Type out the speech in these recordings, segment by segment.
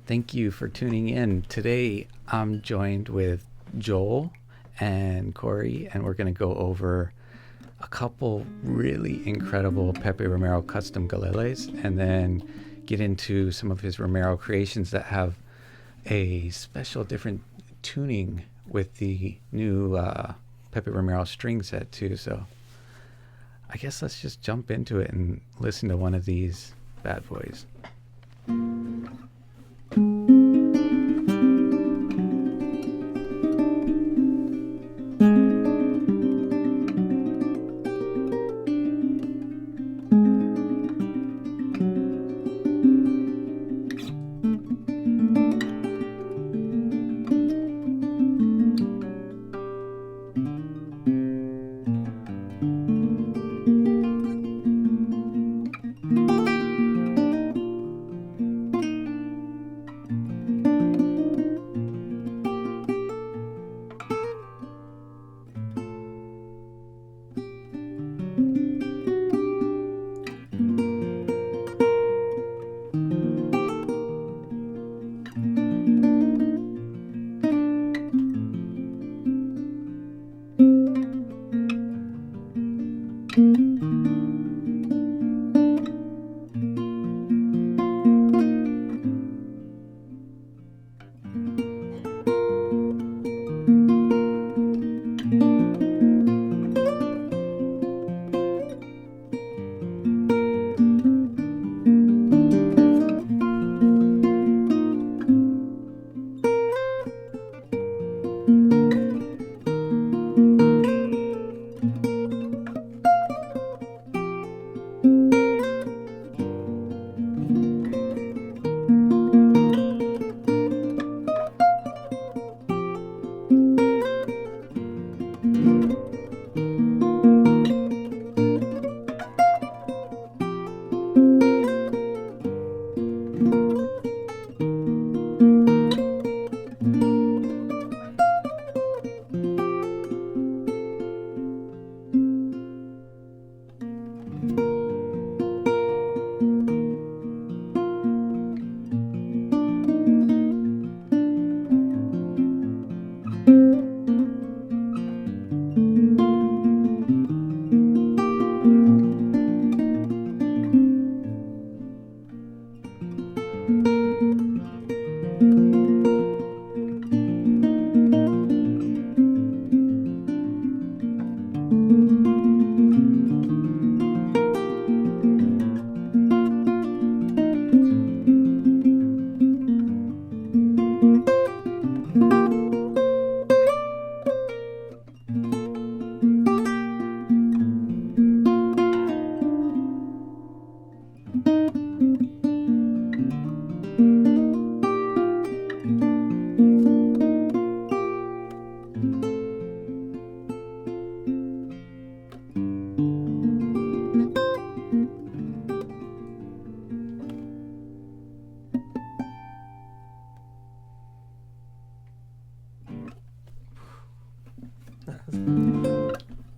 Thank you for tuning in. Today I'm joined with Joel and Corey, and we're going to go over a couple really incredible Pepe Romero custom Guileles, and then get into some of his Romero creations that have a special different tuning with the new Pepe Romero string set too. So I guess let's just jump into it and listen to one of these bad boys.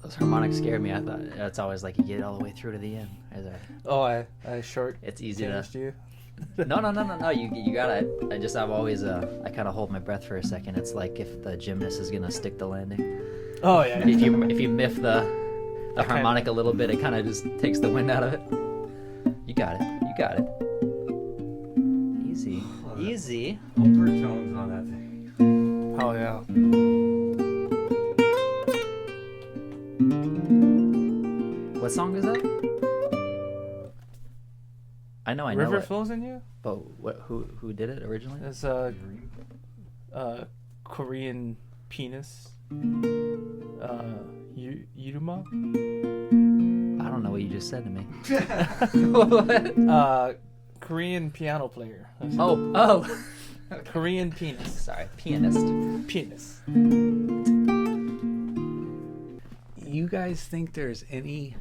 Those harmonics scared me. I thought it's always like you get all the way through to the end. I short. It's easy to. You. No. You got it. I've always I kind of hold my breath for a second. It's like if the gymnast is gonna stick the landing. Oh yeah. If you miff the harmonic a little bit, it kind of just takes the wind out of it. You got it. Easy. Overtones on that thing. Oh yeah. What song is that? I know River it. Flows in You? But who did it originally? It's Korean penis. Yuruma? I don't know what you just said to me. What? Korean piano player. Oh. Okay. Korean penis. Sorry, pianist. Penis. You guys think there's any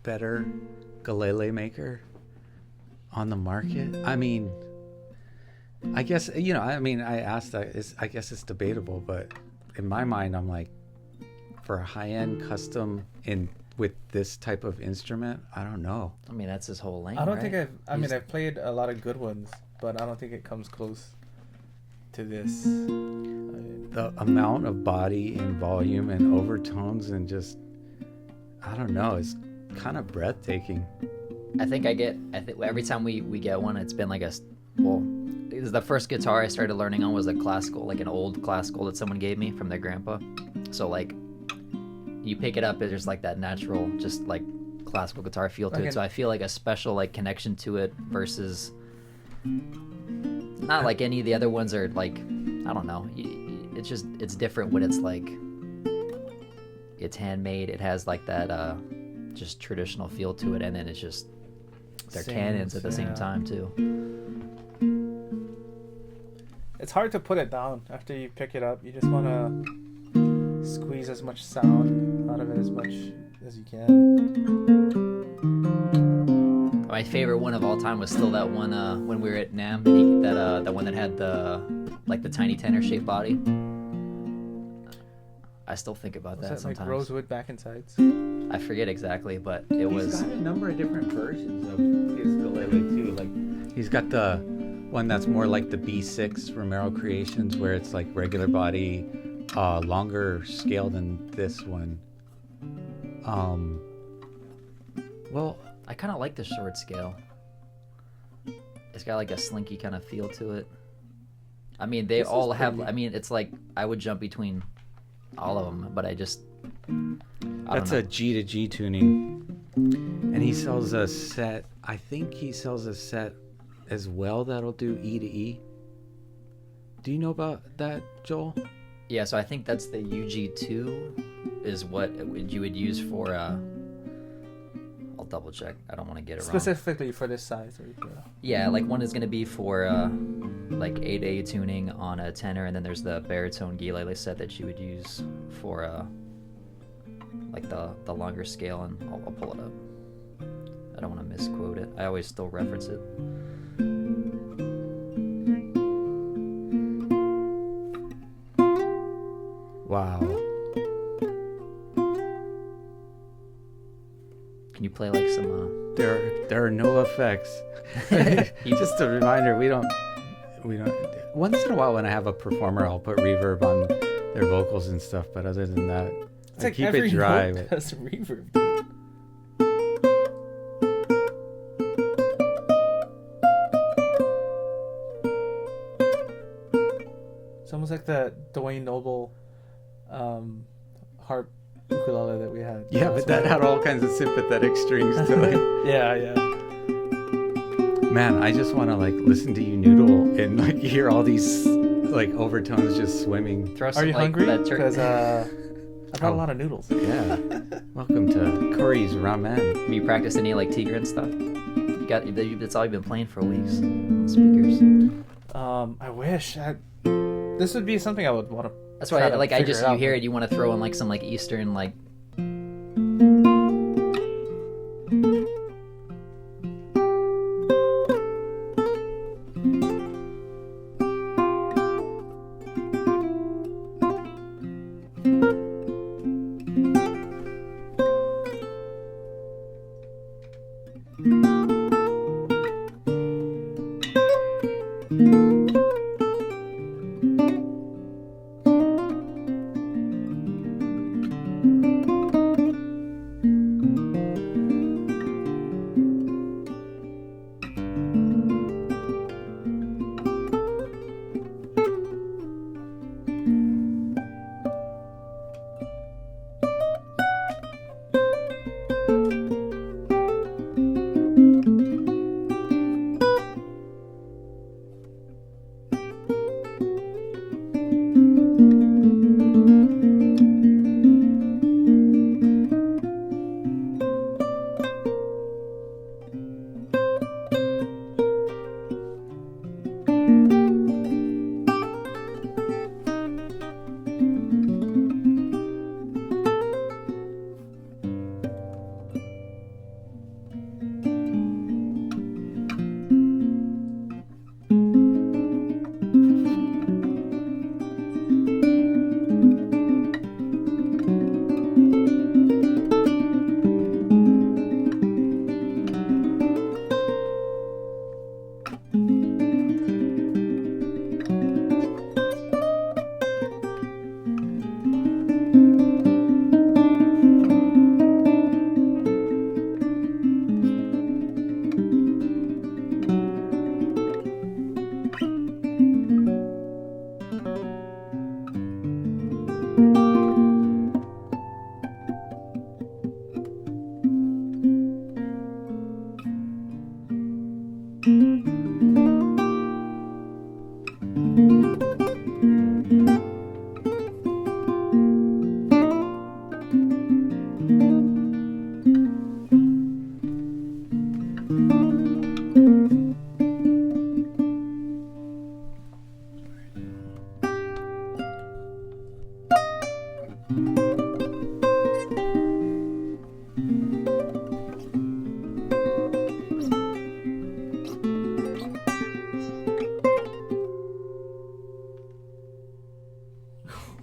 better Guilele maker on the market? I mean, I guess, I asked that. I guess it's debatable, but in my mind, I'm like, for a high-end custom with this type of instrument, I don't know. I mean, that's his whole lane. I don't right? think I've played a lot of good ones. but I don't think it comes close to this. The amount of body and volume and overtones and just, I don't know, it's kind of breathtaking. I think every time we get one, it's been like because the first guitar I started learning on was a classical, like an old classical that someone gave me from their grandpa. So like, you pick it up, it's just like that natural, just like classical guitar feel to it. So I feel like a special like connection to it versus not like any of the other ones are like, I don't know. It's different when it's like, it's handmade. It has like that just traditional feel to it, and then it's just they're cannons at the same time too. It's hard to put it down after you pick it up. You just want to squeeze as much sound out of it as much as you can. My favorite one of all time was still that one when we were at NAMM, and that one that had the tiny tenor shaped body. I still think about that sometimes. Like rosewood back and sides? I forget exactly, but it was. He's got a number of different versions of his ukulele too. Like he's got the one that's more like the B6 Romero Creations, where it's like regular body, longer scale than this one. Well, I kind of like the short scale. It's got like a slinky kind of feel to it. I mean, they all have. I mean, it's like I would jump between all of them, but I that's a G to G tuning, and he sells a set. I think he sells a set as well that'll do E to E. Do you know about that, Joel? Yeah, so I think that's the UG2 is what you would use for. I'll double check. I don't want to get it wrong. Specifically for this size. Yeah, like one is going to be for like 8A tuning on a tenor, and then there's the Baritone Guilele set that you would use for like the longer scale, and I'll pull it up. I don't want to misquote it. I always still reference it. Wow. Can you play like some? There are no effects. Just a reminder, we don't. Once in a while, when I have a performer, I'll put reverb on their vocals and stuff. But other than that, I like keep every it dry. Note has reverb. It's almost like the Dwayne Noble harp ukulele that we had. Yeah, but that had all kinds of sympathetic strings to it. Yeah. Man, I just want to like listen to you noodle and like hear all these like overtones just swimming. Are you hungry? Because I've got a lot of noodles. Yeah. Welcome to Corey's Ramen. Have you practiced any like Tigre and stuff? That's all you've been playing for weeks on speakers. I wish this would be something I would want to. That's why you hear it, you want to throw in like some like Eastern like.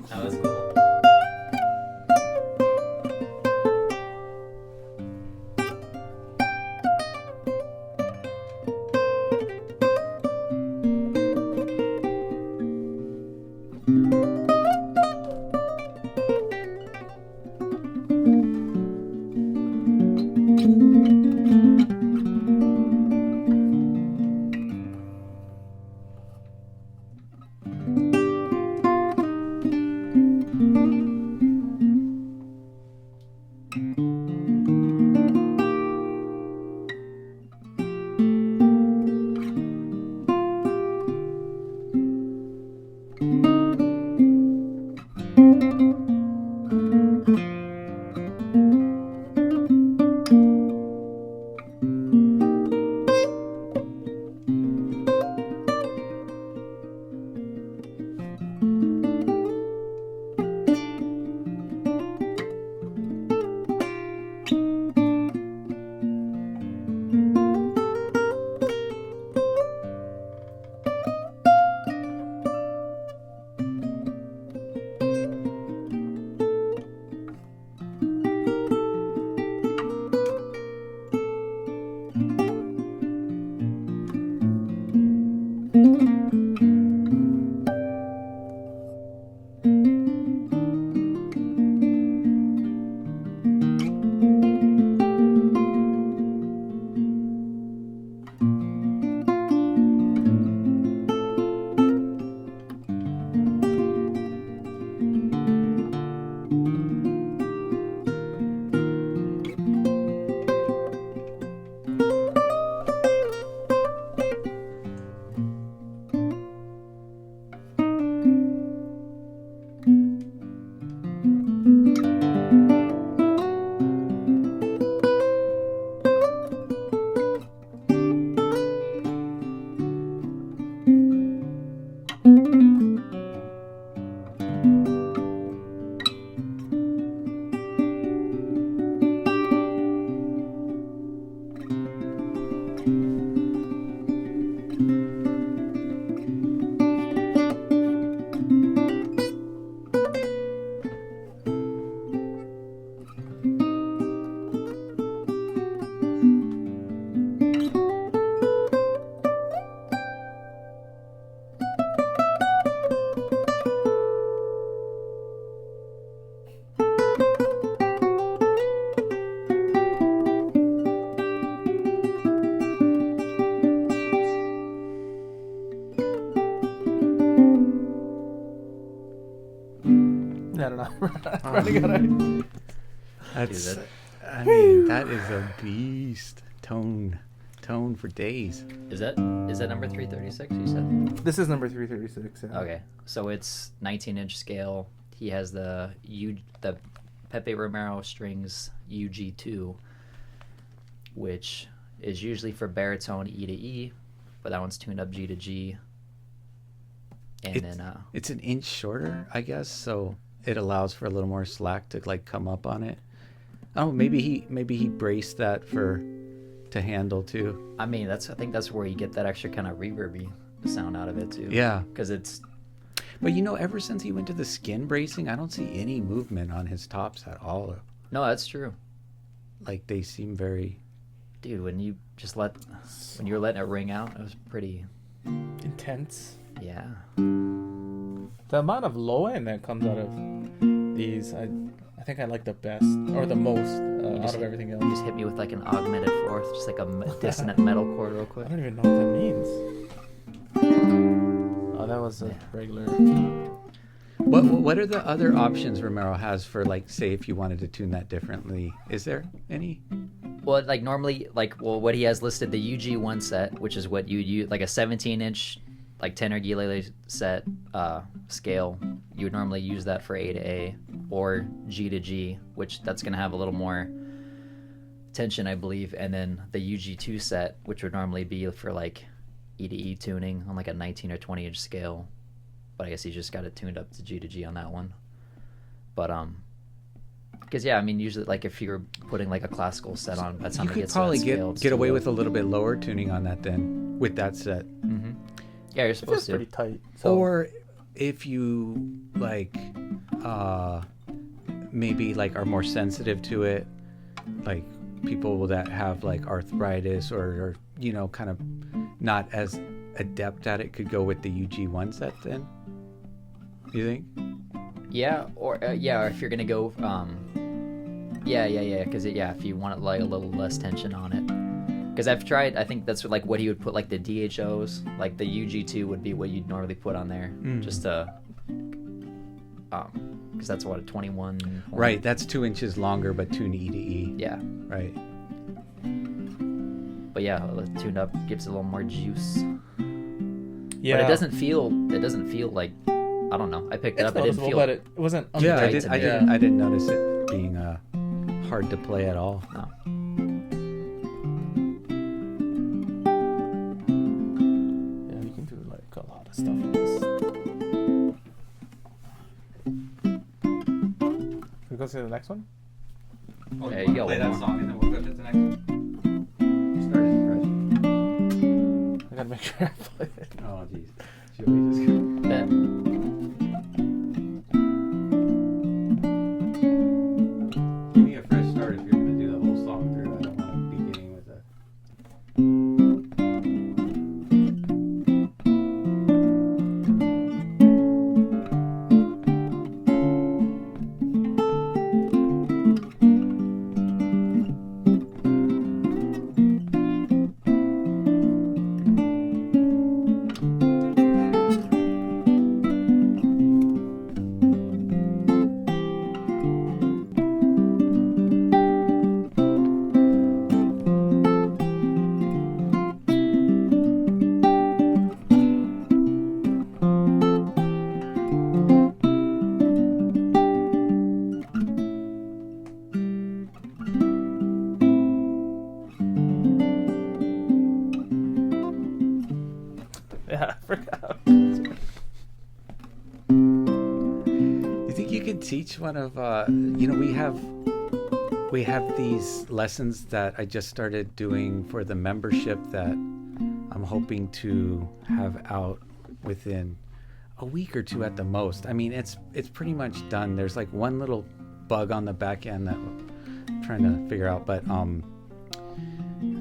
That was cool. I don't know. That's, I mean, that is a beast tone for days. Is that number 336 you said? This is number 336. Yeah. Okay, so it's 19-inch scale. He has the Pepe Romero strings UG2, which is usually for baritone E to E, but that one's tuned up G to G. And it's an inch shorter, I guess, so it allows for a little more slack to like come up on it. Oh, maybe he braced that to handle too. I mean, I think that's where you get that extra kind of reverby sound out of it too. Yeah, because it's. But ever since he went to the skin bracing, I don't see any movement on his tops at all. No, that's true. Like they seem very. Dude, when you were letting it ring out, it was pretty intense. Yeah. The amount of low end that comes out of these, I think I like the best or the most out of everything else. You just hit me with like an augmented fourth, just like a dissonant metal chord real quick. I don't even know what that means. Oh, that was a regular. What are the other options Romero has for, like, say if you wanted to tune that differently? Is there any? Well, like normally, what he has listed, the UG1 set, which is what you use, like a 17-inch like tenor Guilele set scale, you would normally use that for A to A or G to G, which that's going to have a little more tension, I believe. And then the UG2 set, which would normally be for like E to E tuning on like a 19 or 20 inch scale. But I guess you just got it tuned up to G to G on that one. But because yeah, I mean, usually like if you're putting like a classical set on, by the time You it could gets probably to that scale, get away with a little bit lower tuning on that then, with that set. Mm-hmm. Yeah, you're supposed to. Pretty tight. So. Or if you like, maybe like are more sensitive to it, like people that have like arthritis or you know, kind of not as adept at it, could go with the UG1 set then. You think? Yeah, or or if you're gonna go, because if you want like a little less tension on it, because I've tried. I think that's like what he would put, like the DHOs, like the UG2 would be what you'd normally put on there, just to, because that's what a 21. Right, that's 2 inches longer, but tune E to E. Yeah. Right. But yeah, tuned up gives it a little more juice. Yeah. But it doesn't feel like, I don't know. I picked it It's up. It didn't noticeable, feel. but it wasn't. Yeah, I untight to me. didn't notice it being hard to play at all. No. Yeah, you can do like a lot of stuff on this. We go to the next one. Yeah, you got play one that more. song and then we'll go to the next one. Start it fresh. I gotta make sure I play it. Oh jeez. Should we just go? Bet. Give me a fresh start if you're gonna do the whole song through. I don't want to be beginning with a. Yeah, I forgot. You think you could teach one of you know, we have these lessons that I just started doing for the membership that I'm hoping to have out within a week or two at the most. I mean, it's pretty much done. There's like one little bug on the back end that I'm trying to figure out, but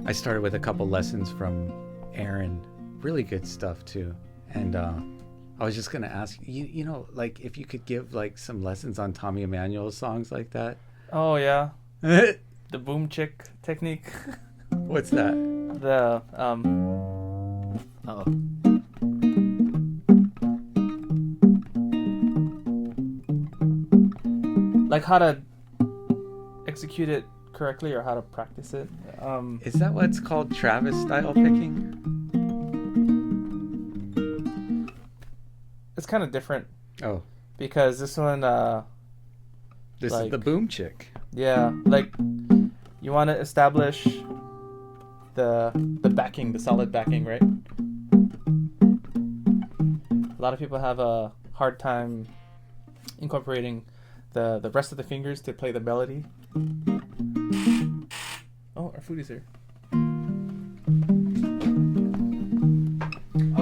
I started with a couple lessons from Aaron. Really good stuff too. And I was just gonna ask you know, like if you could give like some lessons on Tommy Emmanuel's songs like that. Oh yeah, the boom chick technique. What's that? The Uh-oh. like how to execute it correctly or how to practice it. Is that what's called Travis style picking? It's kind of different Oh, because this one, this is like- the boom chick. yeah, like you want to establish the backing, the solid backing, right? A lot of people have a hard time incorporating the rest of the fingers to play the melody. Oh, our food is here.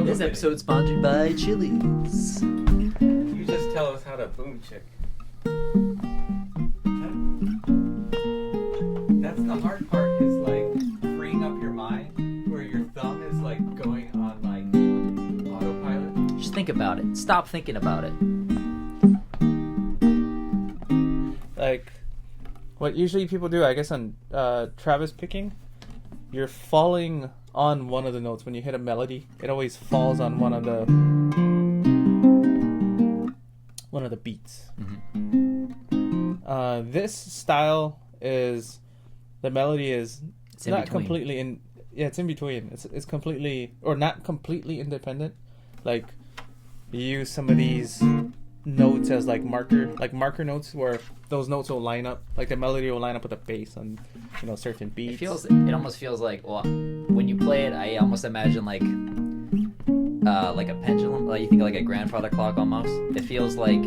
This episode's sponsored by Chili's. You just tell us how to boom chick. That's the hard part, is like freeing up your mind where your thumb is like going on like autopilot. Just think about it. Stop thinking about it. Like what usually people do, I guess, on Travis picking, you're falling on one of the notes when you hit a melody. It always falls on one of the beats. Mm-hmm. This style is the melody is It's in not between. completely in. Yeah, it's in between. It's completely or not completely independent. like you use some of these notes as like marker notes, where those notes will line up, like the melody will line up with the bass on, you know, certain beats. It almost feels like, well, when you play it, I almost imagine like a pendulum, like you think like a grandfather clock almost. It feels like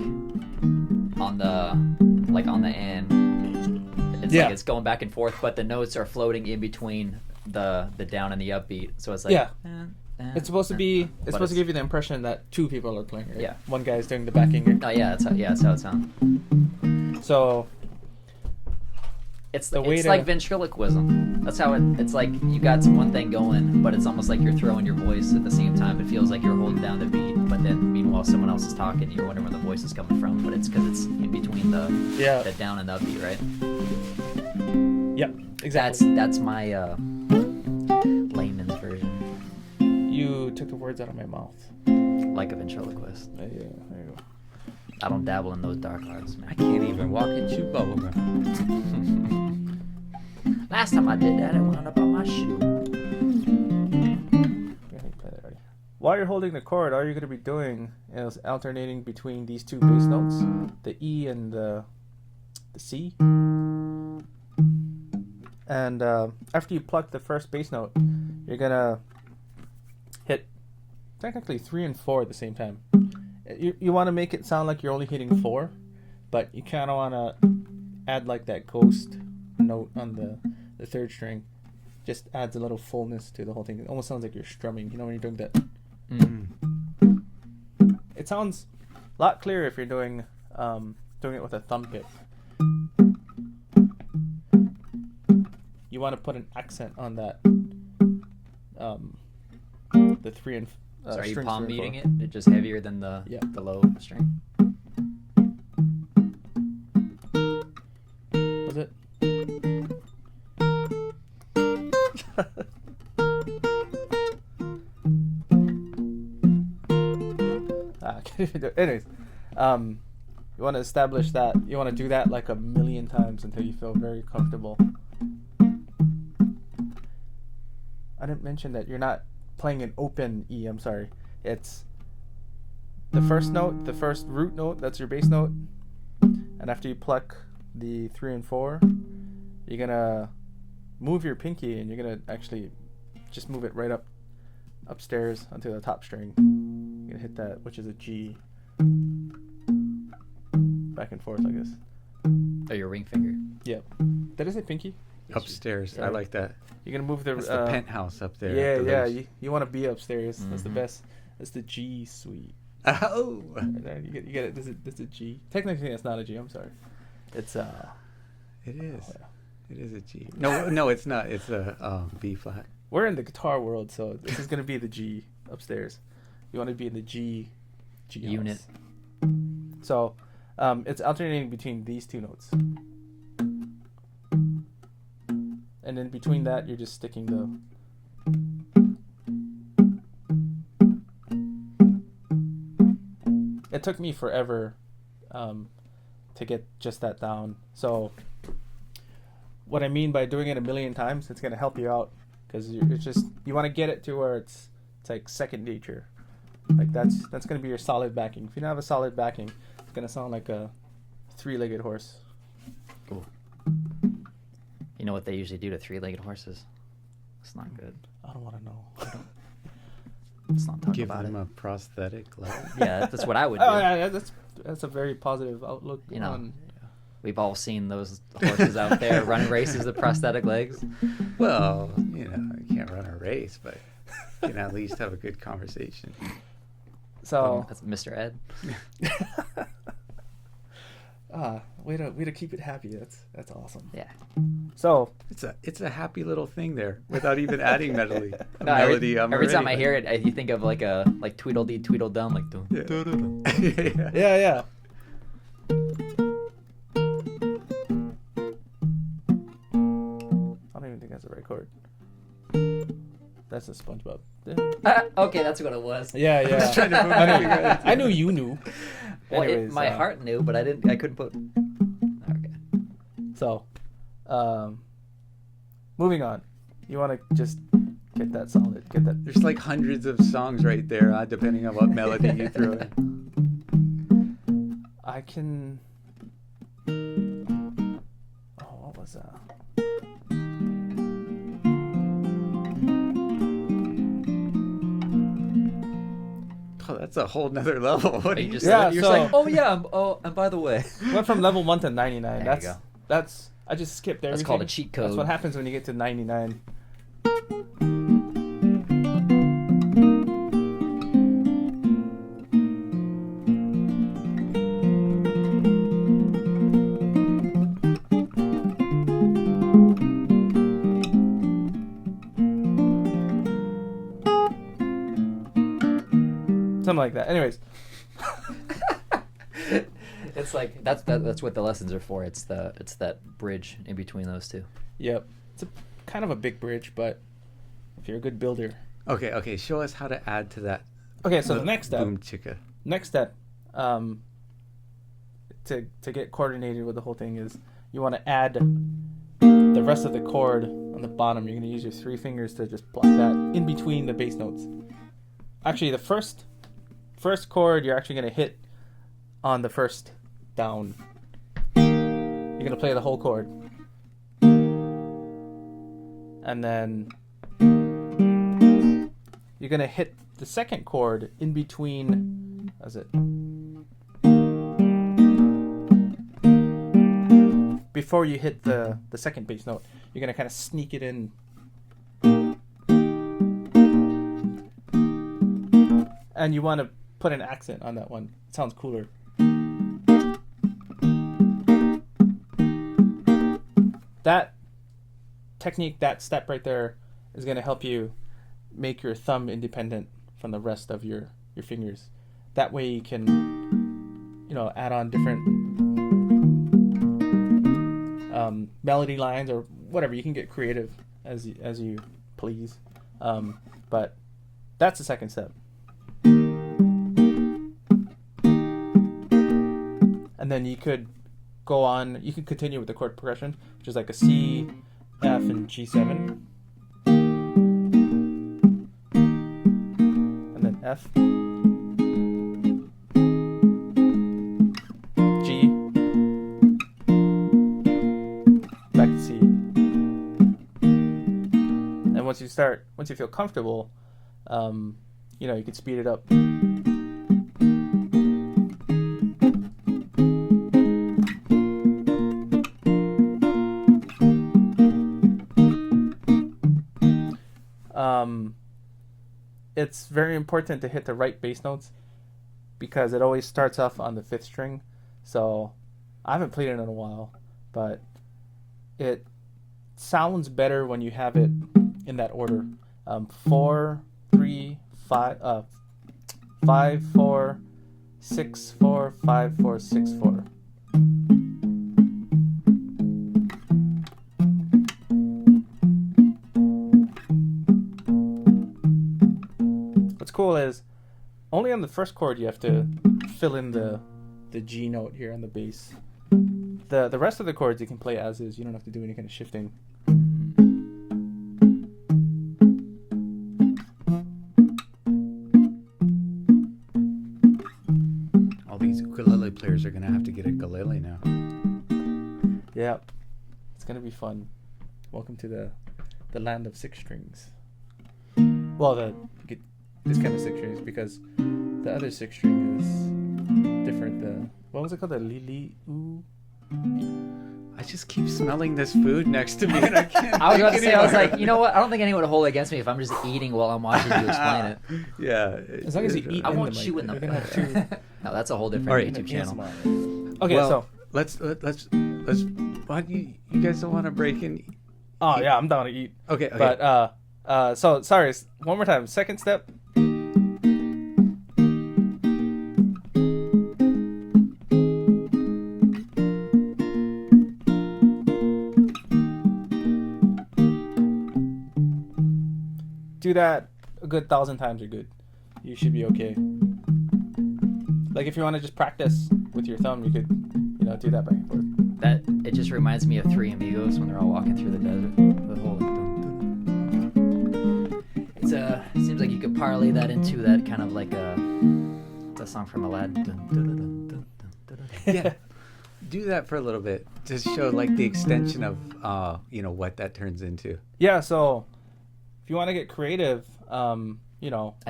on the end, it's like it's going back and forth, but the notes are floating in between the down and the upbeat. So it's like it's supposed to be. It's supposed to give you the impression that two people are playing. Right? Yeah. One guy's doing the backing. Oh yeah, that's how it sounds. So it's like ventriloquism. That's how it's like you got one thing going, but it's almost like you're throwing your voice at the same time. It feels like you're holding down the beat, but then meanwhile someone else is talking. And you're wondering where the voice is coming from, but it's because it's in between the down and the upbeat, right? Yep, exactly. That's my layman's version. You took the words out of my mouth. Like a ventriloquist. Yeah, there you go. I don't dabble in those dark arts, man. I can't even walk and chew bubblegum. Last time I did that, it wound up on my shoe. While you're holding the chord, all you're going to be doing is alternating between these two bass notes, the E and the C. And after you pluck the first bass note, you're going to hit technically 3 and 4 at the same time. You want to make it sound like you're only hitting 4, but you kind of want to add like that ghost note on the third string. Just adds a little fullness to the whole thing. It almost sounds like you're strumming, you know, when you're doing that. It sounds a lot clearer if you're doing it with a thumb pick. You want to put an accent on that. The 3 and so are you palm beating it? It's just heavier than the low string. Was it? Anyways, you want to establish that. You want to do that like a million times until you feel very comfortable. I didn't mention that you're not playing an open E. I'm sorry. It's the first note, the first root note. That's your bass note. And after you pluck the 3 and 4, you're gonna move your pinky and you're gonna actually just move it right upstairs onto the top string. You're gonna hit that, which is a G. Back and forth, I guess. Oh, your ring finger. Yep. Did I say pinky? Upstairs. I like that. You're gonna move the That's the penthouse up there. Yeah. You want to be upstairs. Mm-hmm. That's the best. That's the G suite. Oh. You get it. This is a G. Technically, it's not a G. I'm sorry. It's It is. Oh, yeah. It is a G. No, it's not. It's a B flat. We're in the guitar world, so this is gonna be the G upstairs. You want to be in the G unit. So, it's alternating between these two notes. And in between that, you're just sticking the... It took me forever to get just that down. So what I mean by doing it a million times, it's going to help you out. Because it's just, you want to get it to where it's like second nature. Like that's going to be your solid backing. If you don't have a solid backing, it's going to sound like a 3-legged horse. Cool. You know what they usually do to 3-legged horses? It's not good. I don't want to know. Let's not talk Give about them it. a prosthetic leg. Yeah, that's what I would do. Oh, yeah, that's a very positive outlook. You know, we've all seen those horses out there running races with prosthetic legs. Well, you can't run a race, but you can at least have a good conversation. So that's Mr. Ed. Way to keep it happy. That's awesome. Yeah. So it's a happy little thing there without even adding melody. Every time I hear it, you think of like Tweedledee Tweedledum, like dum, yeah. I don't even think that's the right chord. That's a SpongeBob. Okay, that's what it was. Yeah. I was trying to move I knew you knew. Well, anyways, my heart knew, but I couldn't put. Okay. So, moving on. You want to just get that solid. Get that. There's like hundreds of songs right there, depending on what melody you throw in. I can. Oh, what was that? Oh, that's a whole nother level. What do you just say? Yeah, you're so- like, oh yeah, and by the way, Went from level 1 to 99. There you go. That's. I just skipped everything. That's called a cheat code. That's what happens when you get to 99. Something like that. Anyways. it's like that's what the lessons are for. It's that bridge in between those two. Yep. It's kind of a big bridge, but if you're a good builder. Okay. Show us how to add to that. Okay, so the next step. Boom chicka. Next step, to get coordinated with the whole thing is you want to add the rest of the chord on the bottom. You're going to use your 3 fingers to just block that in between the bass notes. Actually, the first chord you're actually going to hit on the first down. You're going to play the whole chord. And then you're going to hit the second chord in between. How's it? Before you hit the second bass note, you're going to kind of sneak it in. And you want to put an accent on that one. It sounds cooler. That technique, that step right there, is going to help you make your thumb independent from the rest of your fingers. That way you can, add on different melody lines or whatever. You can get creative as you please. But that's the second step. And then you could go on, you can continue with the chord progression, which is like a C, F, and G7. And then F, G, back to C. And once you feel comfortable, you can speed it up. It's very important to hit the right bass notes because it always starts off on the 5th string. So I haven't played it in a while, but it sounds better when you have it in that order. 4, 3, 5, 5, 4, 6, 4, 5, 4, 6, 4. What's cool is only on the first chord you have to fill in the G note here on the bass. The rest of the chords you can play as is. You don't have to do any kind of shifting. All these ukulele players are going to have to get a ukulele now. Yeah, it's gonna be fun. Welcome to the land of 6 strings. Well, this kind of 6 strings because the other 6 string is different. What was it called? The li ooh. I just keep smelling this food next to me and I can't. I was about to think say, I was anymore. like, you know what? I don't think anyone would hold it against me if I'm just eating while I'm watching you explain it. Yeah. As long as you eat I in won't the mic. chew in the You're gonna have mic. two. No, that's a whole different All right. YouTube channel. Okay, Well, so. let's. Why do you guys don't want to break in? Oh yeah, I'm down to eat. Okay. But so sorry. One more time. Second step. Do that a good 1,000 times. You're good. You should be okay. Like if you want to just practice with your thumb, you could, do that back and forth. That it just reminds me of Three Amigos when they're all walking through the desert. The whole like you could parlay that into that kind of like a song from Aladdin. Dun, dun, dun, dun, dun, dun, dun. Yeah. Do that for a little bit to show like the extension of what that turns into. Yeah, so if you want to get creative, I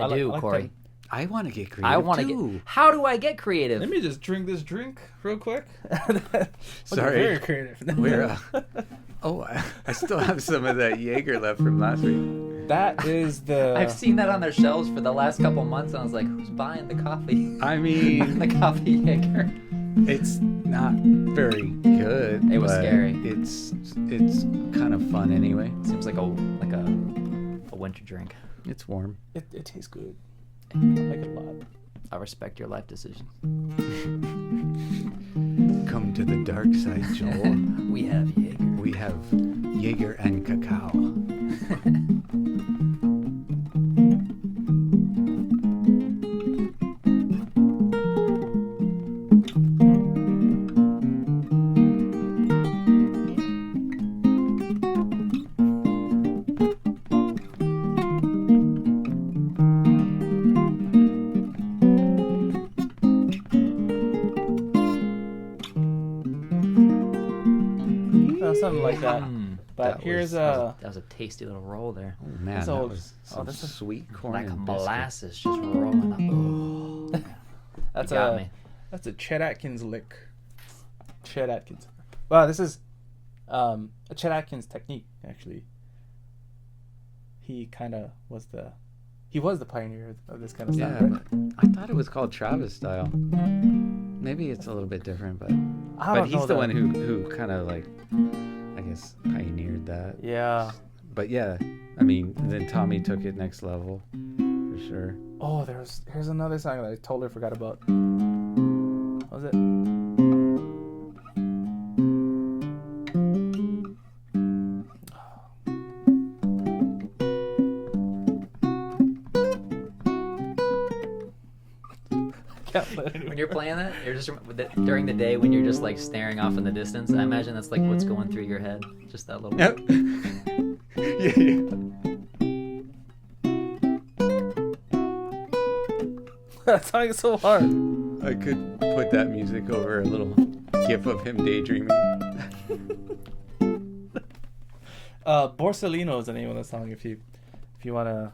do, Corey. I want to get creative. I want to get. How do I get creative? Let me just drink this drink real quick. Sorry. Very creative. We're I still have some of that Jaeger left from last week. That is the. I've seen that on their shelves for the last couple months, and I was like, "Who's buying the coffee?" I mean, the coffee Jaeger. It's not very good. It was but scary. It's kind of fun anyway. Seems like a winter drink. It's warm. It tastes good. I like it a lot. I respect your life decisions. Come to the dark side, Joel. We have Jaeger. We have Jaeger and cacao. Something like that. But That here's That was a tasty little roll there. Oh man, This that old- was some this is sweet corn Like and molasses just rolling up. that's You got a me. that's a Chet Atkins lick. Chet Atkins. Wow, this is a Chet Atkins technique actually. He kind of was the pioneer of this kind of stuff. Yeah, Right? but I thought it was called Travis style. Maybe it's a little bit different, but I don't know he's the that. one who kind of like, I guess, pioneered that. Yeah. But yeah, I mean, then Tommy took it next level for sure. Oh, here's another song that I totally forgot about. What was it? Can't play it anymore. When you're playing that, you're just during the day when you're just like staring off in the distance. I imagine that's like what's going through your head. Just that little. Yep. Yeah. That song is so hard. I could put that music over a little gif of him daydreaming. Borsellino is the name of the song. If you want to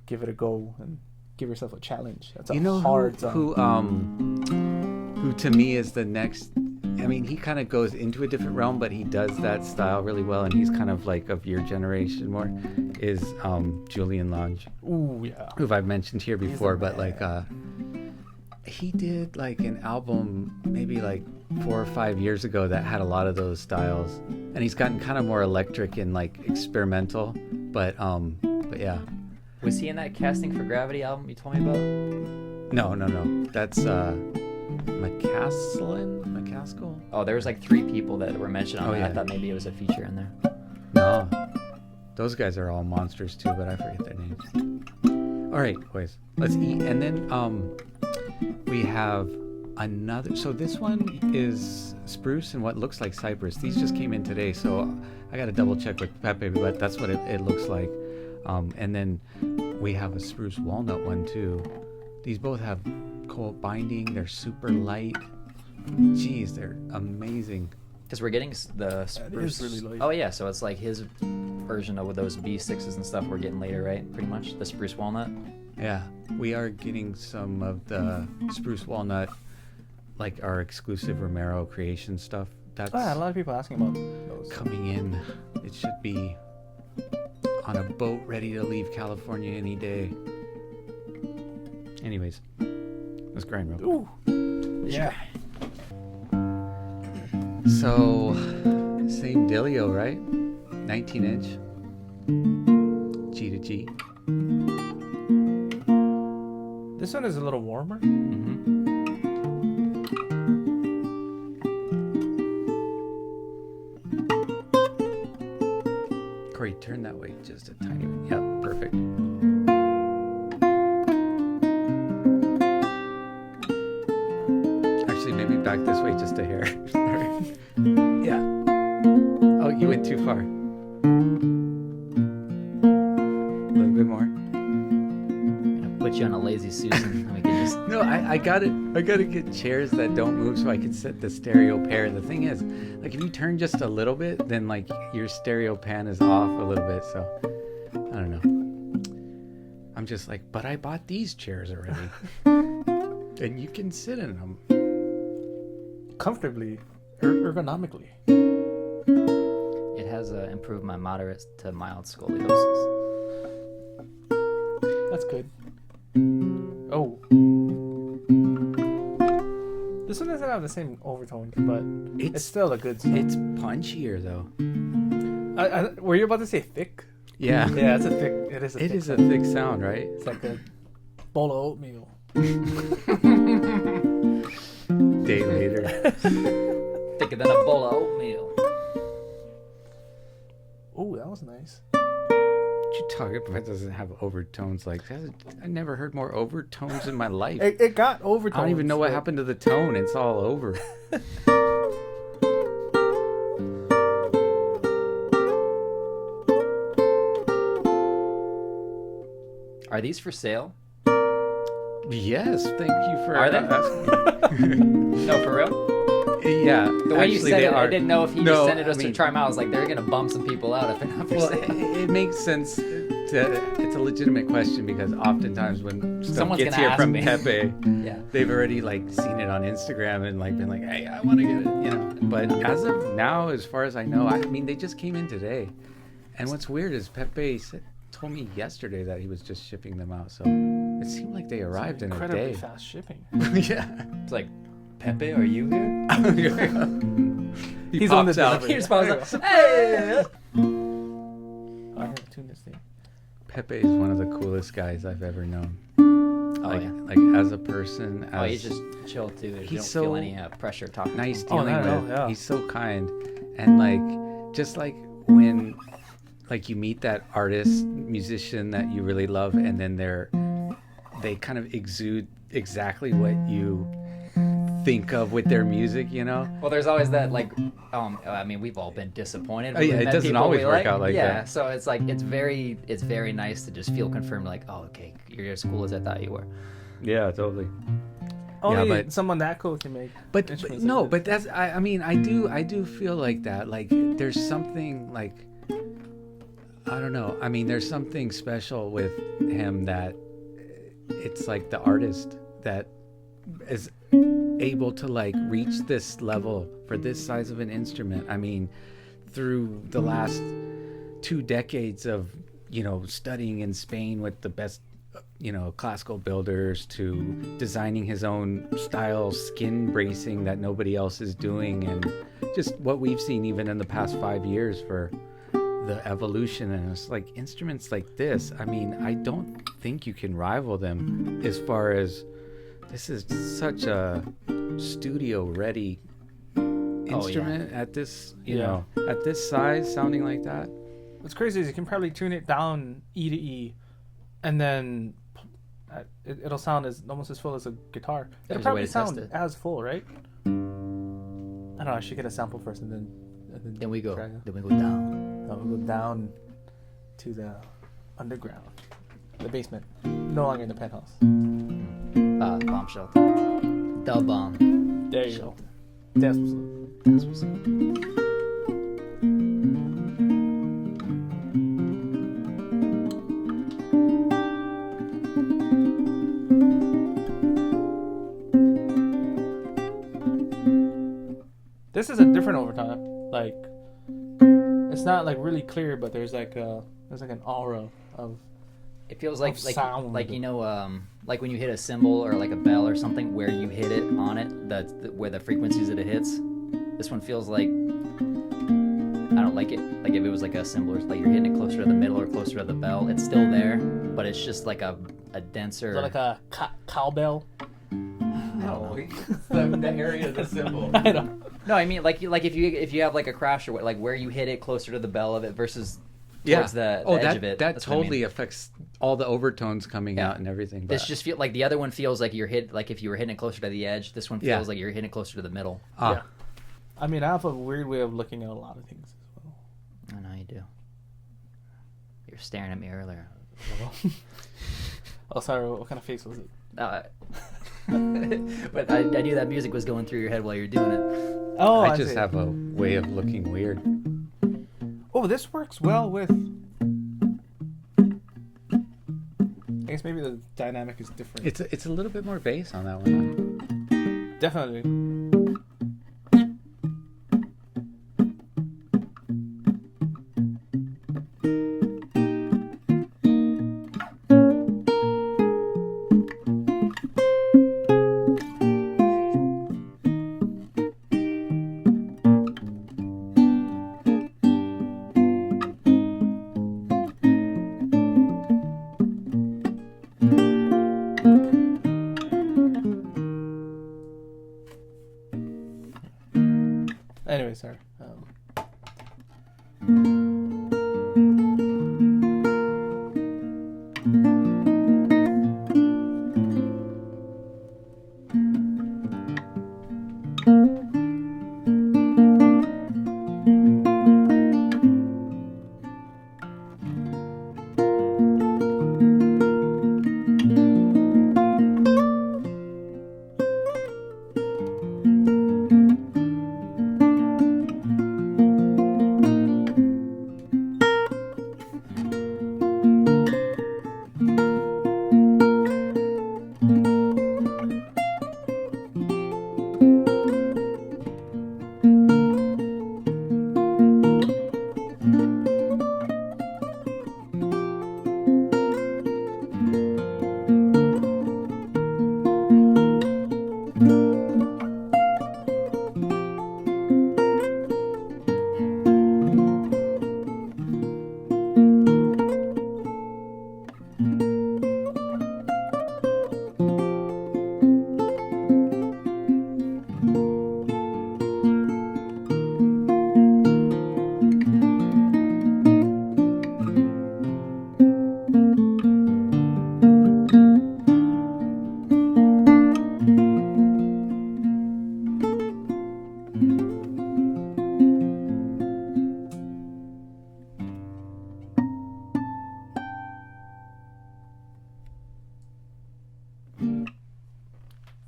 give it a go and give yourself a challenge, that's a hard song. Who to me is the next. I mean, he kind of goes into a different realm, but he does that style really well, and he's kind of like of your generation more. Is Julian Lange, Ooh, yeah. who I've mentioned here before, the but like he did like an album maybe like 4 or 5 years ago that had a lot of those styles, and he's gotten kind of more electric and like experimental, but yeah. Was he in that Casting for Gravity album you told me about? No, that's McCaskill. Oh, there was like 3 people that were mentioned on Oh, that. yeah. I thought maybe it was a feature in there. No, those guys are all monsters too, but I forget their names. All right, boys, let's eat, and then we have another. So this one is Spruce and what looks like Cypress. These just came in today, so I got to double check with Pepe, but that's what it looks like. And then we have a Spruce Walnut one too. These both have cold binding. They're super light. Jeez, they're amazing. Because we're getting the Spruce. really light. Oh yeah, so it's like his version of those B6s and stuff we're getting later, right? Pretty much the Spruce Walnut. Yeah, we are getting some of the Spruce Walnut, like our exclusive Romero creation stuff. That's Oh, yeah, a lot of people asking about those. coming in. It should be on a boat ready to leave California any day. Anyways, let's grind real quick. Ooh. Yeah. So, same dealio, right? 19-inch. G to G. This one is a little warmer. Mm-hmm. Corey, turn that way just a tiny bit. Yep, perfect. Actually, maybe back this way just a hair. Yeah. Oh, you went too far. A little bit more. Lazy Susan. We can just. No, I gotta get chairs that don't move so I can set the stereo pair. The thing is, like if you turn just a little bit, then like your stereo pan is off a little bit. So I don't know. I'm just like, but I bought these chairs already, and you can sit in them comfortably, ergonomically. It has improved my moderate to mild scoliosis. That's good. Oh. This one doesn't have the same overtones, but it's still a good song. It's punchier though. Were you about to say thick? Yeah. Yeah, it's a thick. It is a thick sound, right? It's like a bowl of oatmeal. Day later. Thicker than a bowl of oatmeal. Oh, that was nice. What you talking about? Doesn't have overtones like that? I never heard more overtones in my life. It got overtones. I don't even know what happened to the tone. It's all over. Are these for sale? Yes, thank you for Are they? asking. No, for real? Yeah. The way you said it, I didn't know if he just sent it us I mean, to try them out. I was like, they're going to bum some people out if they're not for Well, sale. it makes sense. It's a legitimate question because oftentimes when stuff Someone's gets gonna here ask from me. Pepe, Yeah. they've already like seen it on Instagram and like been like, hey, I want to get it, you know. But as of now, as far as I know, I mean, they just came in today. And what's weird is Pepe told me yesterday that he was just shipping them out. So it seemed like they arrived in a incredibly day. fast shipping. Yeah. It's like, Pepe, are you here? He's on the out. delivery. He responds like, hey! I have to tune this thing. Pepe is one of the coolest guys I've ever known. Oh, like, yeah. like as a person, Oh, as he's just chill, too. You He's don't so feel any pressure talking. nice to him. dealing not at all, with. yeah. He's so kind, and like just like when like you meet that artist musician that you really love, and then they kind of exude exactly what you think of with their music, you know. Well, there's always that, like, I mean, we've all been disappointed. Oh, yeah, We've it met doesn't people always we work out like yeah, that. so it's like, it's very nice to just feel confirmed, like, oh, okay, you're as cool as I thought you were. Yeah, totally. Only but- someone that cool can make. But instruments no, like but that's I mean I do feel like that. Like there's something like I don't know. I mean there's something special with him that it's like the artist that is able to like reach this level for this size of an instrument. I mean through the last 2 decades of, you know, studying in Spain with the best, you know, classical builders to designing his own style skin bracing that nobody else is doing, and just what we've seen even in the past 5 years for the evolution. And it's like instruments like this, I mean, I don't think you can rival them as far as this is such a studio ready instrument at this, you know, at this size sounding like that. What's crazy is you can probably tune it down E to E, and then it'll sound almost as full as a guitar. There's It'll a way probably to test sound it. as full, right? I don't know. I should get a sample first, and Then we go try it. down. We'll go down to the underground, the basement, no longer in the penthouse. Bomb shelter. The bomb. There you shelter. go. That's what's up. That's what's up. This is a different overtime. Like, it's not like really clear, but there's like an aura of. It feels like sound. like you know, like when you hit a cymbal or like a bell or something, where you hit it on it, that's where the frequencies that it hits. This one feels like, I don't like it. Like if it was like a cymbal, or like you're hitting it closer to the middle or closer to the bell, it's still there, but it's just like a denser. Is that like a cowbell? No, it's the area of the cymbal. I don't. No, I mean like if you have like a crash or what, like where you hit it closer to the bell of it versus towards the edge that, of it. That That's what I mean. totally affects all the overtones coming out and everything. But This just feel like the other one feels like you're hit like if you were hitting it closer to the edge. This one feels Yeah. like you're hitting it closer to the middle. Yeah. I mean, I have a weird way of looking at a lot of things as well. I know you do. You were staring at me earlier. I Oh, sorry. What kind of face was it? But I knew that music was going through your head while you're doing it. Oh, I just see. have a way of looking weird. Oh, this works well with. I guess maybe the dynamic is different. It's a little bit more bass on that one. Definitely. Anyway, sorry.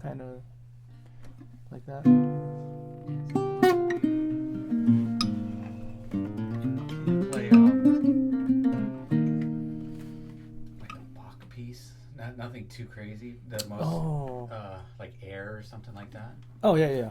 Kind of like that. Play like a Bach piece, nothing too crazy. The most like air or something like that. Oh, yeah, yeah.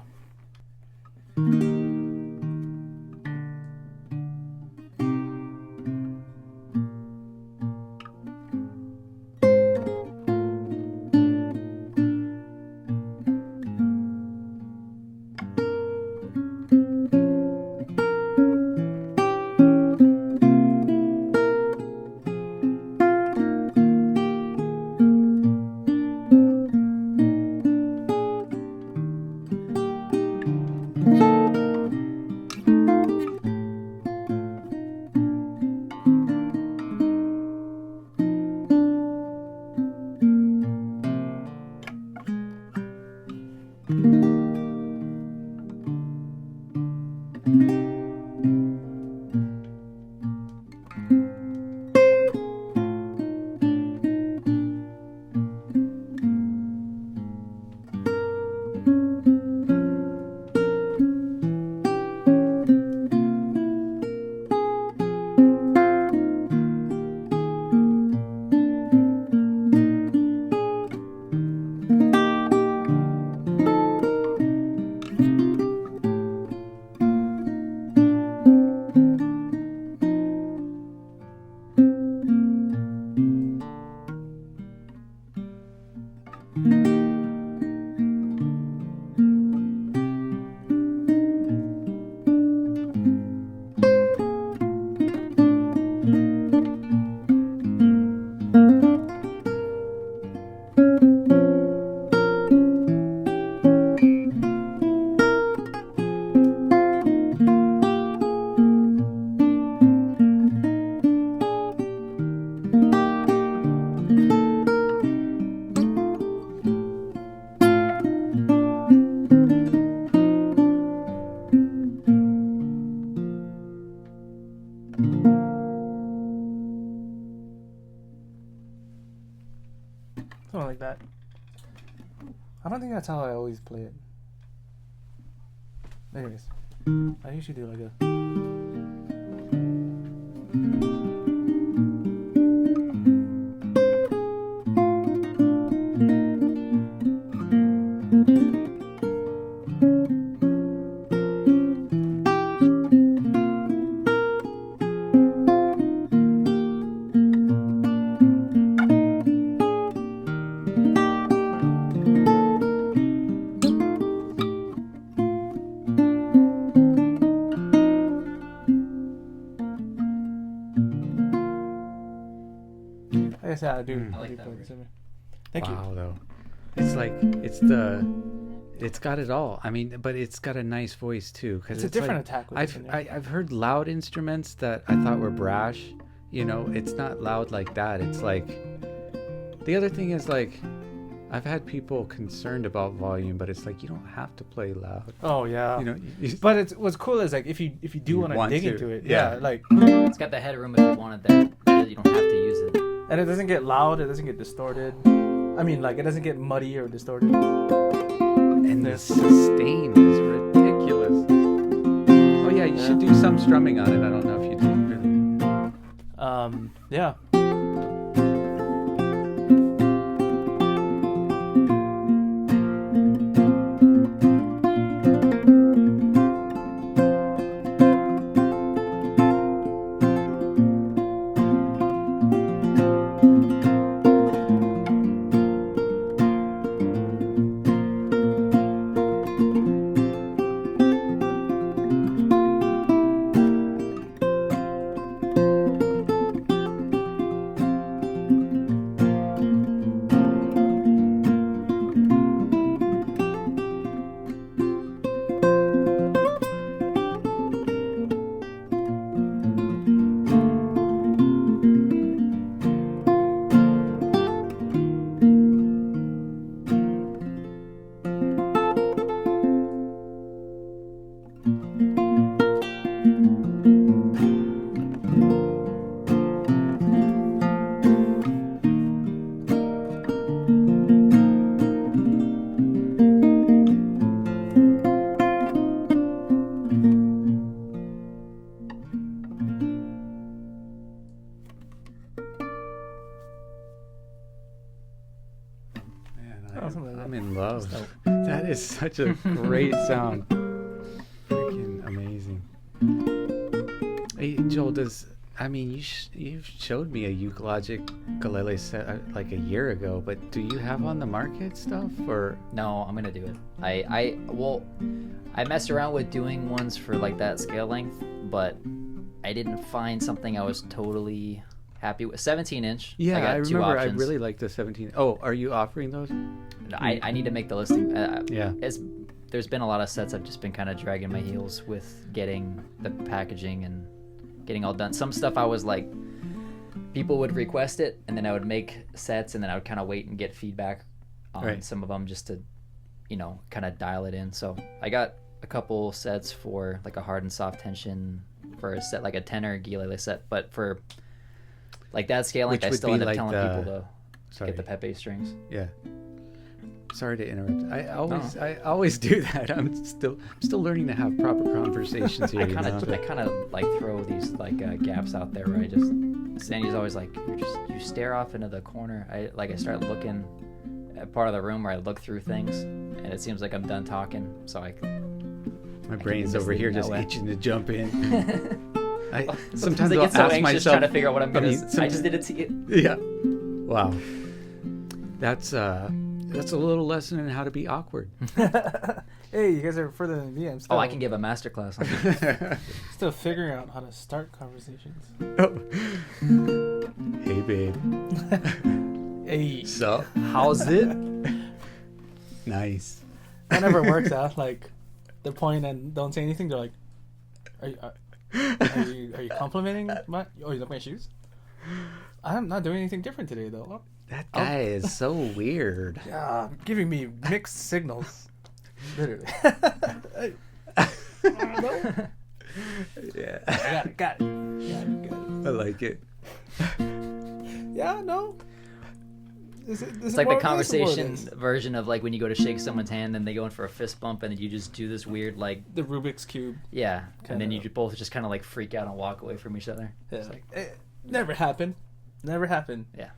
think that's how I always play it. Anyways, I usually do like a. I do. I like that word. Thank you. Wow, though. It's like, it's got it all. I mean, but it's got a nice voice too. Cause It's a different like, attack with this one, yeah. I've heard loud instruments that I thought were brash. You know, it's not loud like that. It's like, the other thing is like, I've had people concerned about volume, but it's like, you don't have to play loud. Oh yeah. You know, but what's cool is like if you do want to dig into it, yeah, like, It's got the headroom if you wanted that. You don't have to use it. and it doesn't get loud, it doesn't get distorted. I mean, like, it doesn't get muddy or distorted. and the sustain is ridiculous. Oh yeah, you should do some strumming on it. I don't know if you do really. Yeah. I'm in love. That is such a great sound. Freaking amazing. Hey, Joel, you've showed me a ukulele set like a year ago, but do you have on the market stuff or? No, I'm gonna do it. I messed around with doing ones for like that scale length, but I didn't find something I was totally happy with. 17-inch. Yeah, I got two remember. options. I really like the 17. Oh, are you offering those? I need to make the listing. Yeah. There's been a lot of sets I've just been kind of dragging my heels with getting the packaging and getting all done. Some stuff I was like, people would request it, and then I would make sets, and then I would kind of wait and get feedback on some of them just to, kind of dial it in. So I got a couple sets for like a hard and soft tension for a set, like a tenor Guilele set, but for like that scale length, I still end up telling people to get the Pepe strings. Yeah. Sorry to interrupt. I always do that. I'm still learning to have proper conversations here. I kind of like throw these like gaps out there where I just. Sandy's always like, you stare off into the corner. I start looking at part of the room where I look through things, and it seems like I'm done talking. So my brain's over here just itching to jump in. Sometimes I get so anxious myself, trying to figure out what I'm gonna. I just did it to you. Yeah. Wow. That's a little lesson in how to be awkward. Hey, you guys are further than me. I can give a masterclass on that. Still figuring out how to start conversations. Oh. Hey, babe. Hey. So, how's it? Nice. That never works out. Like, they point and don't say anything. They're like, are you complimenting my? Oh, you like my shoes? I'm not doing anything different today, though. That guy is so weird. Yeah, giving me mixed signals. Literally. Yeah. Got it. Yeah, got it. I like it. Yeah, no. It's like the conversation version of like when you go to shake someone's hand and they go in for a fist bump and then you just do this weird like the Rubik's cube. Yeah, and then you both just kind of like freak out and walk away from each other. Yeah. It's like, It never happened. Never happened. yeah.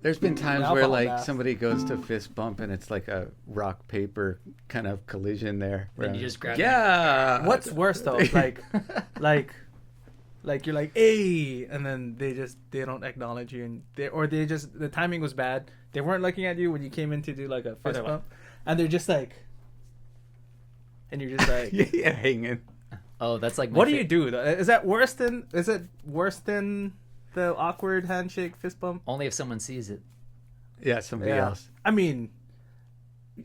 There's been times Alcohol where like bath. somebody goes to fist bump and it's like a rock paper kind of collision there. Then you just grab Yeah. What's worse though? Like you're like, hey, and then they don't acknowledge you, and the timing was bad. They weren't looking at you when you came in to do like a fist bump, and they're just like, and you're just like, yeah, hanging. Oh, that's like. What do you do? Though? Is it worse than the awkward handshake fist bump? Only if someone sees it. Yeah, somebody else. I mean,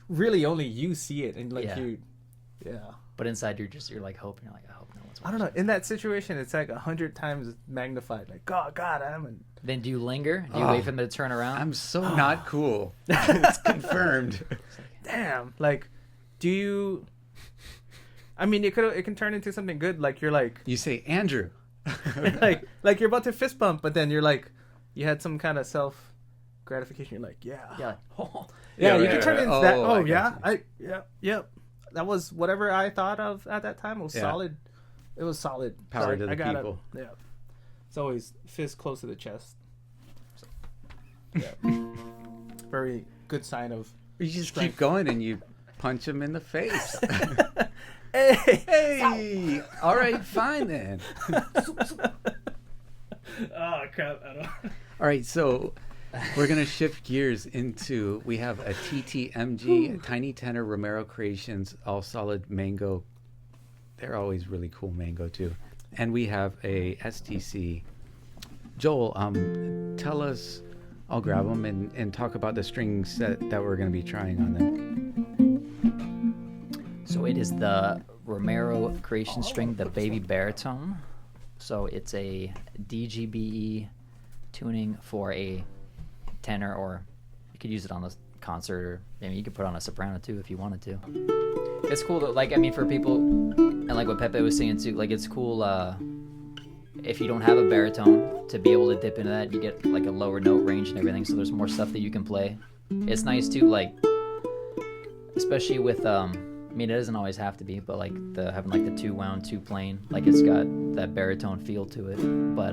really, only you see it, and like Yeah. yeah. But inside you're like hoping. You're like, I hope no one's watching. I don't know. In that situation, it's like 100 times magnified. Like, oh God, Then do you linger? Do you wait for them to turn around? I'm so not cool. It's confirmed. damn. Like, do you? I mean, it can turn into something good. Like you're like, You say, Andrew. like you're about to fist bump, but then you're like, you had some kind of self gratification. You're like, yeah, yeah. yeah. You right, can turn it right. into that. Oh, Oh I yeah, got yep. That was whatever I thought of at that time. It was Yeah. solid. It was solid. Power So to the people. Yeah. It's always fist close to the chest. So, yeah. Very good sign of. You just Strength. keep going and you punch him in the face. Hey. Hey! All right, fine then. Oh crap! I don't. All right, so we're going to shift gears into, we have a TTMG, a Tiny Tenor Romero Creations, all solid mango. They're always really cool mango too. And we have a STC. Joel, tell us, I'll grab them and talk about the string set that we're going to be trying on them. So it is the Romero Creation String, the Baby Baritone. So it's a DGBE tuning for a tenor, or you could use it on a concert, or maybe you could put on a soprano too if you wanted to. It's cool that, like, I mean, for people, and like what Pepe was saying too, like it's cool if you don't have a baritone to be able to dip into that. You get like a lower note range and everything, so there's more stuff that you can play. It's nice too, like, especially with I mean, it doesn't always have to be, but like having like the 2 wound 2 plain, like it's got that baritone feel to it. But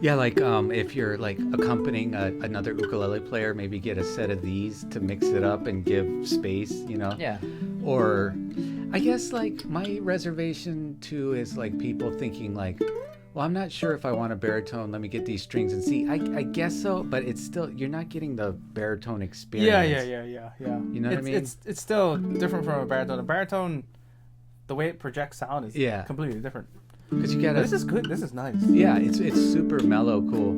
Yeah, like if you're like accompanying another ukulele player, maybe get a set of these to mix it up and give space, you know? yeah, Or I guess like my reservation too is like people thinking like, well, I'm not sure if I want a baritone. Let me get these strings and see. I guess so, but it's still, you're not getting the baritone experience. Yeah. You know what I mean? It's still different from a baritone. A baritone, the way it projects sound is completely different. Because you gotta. This is good. This is nice. Yeah, it's super mellow, cool.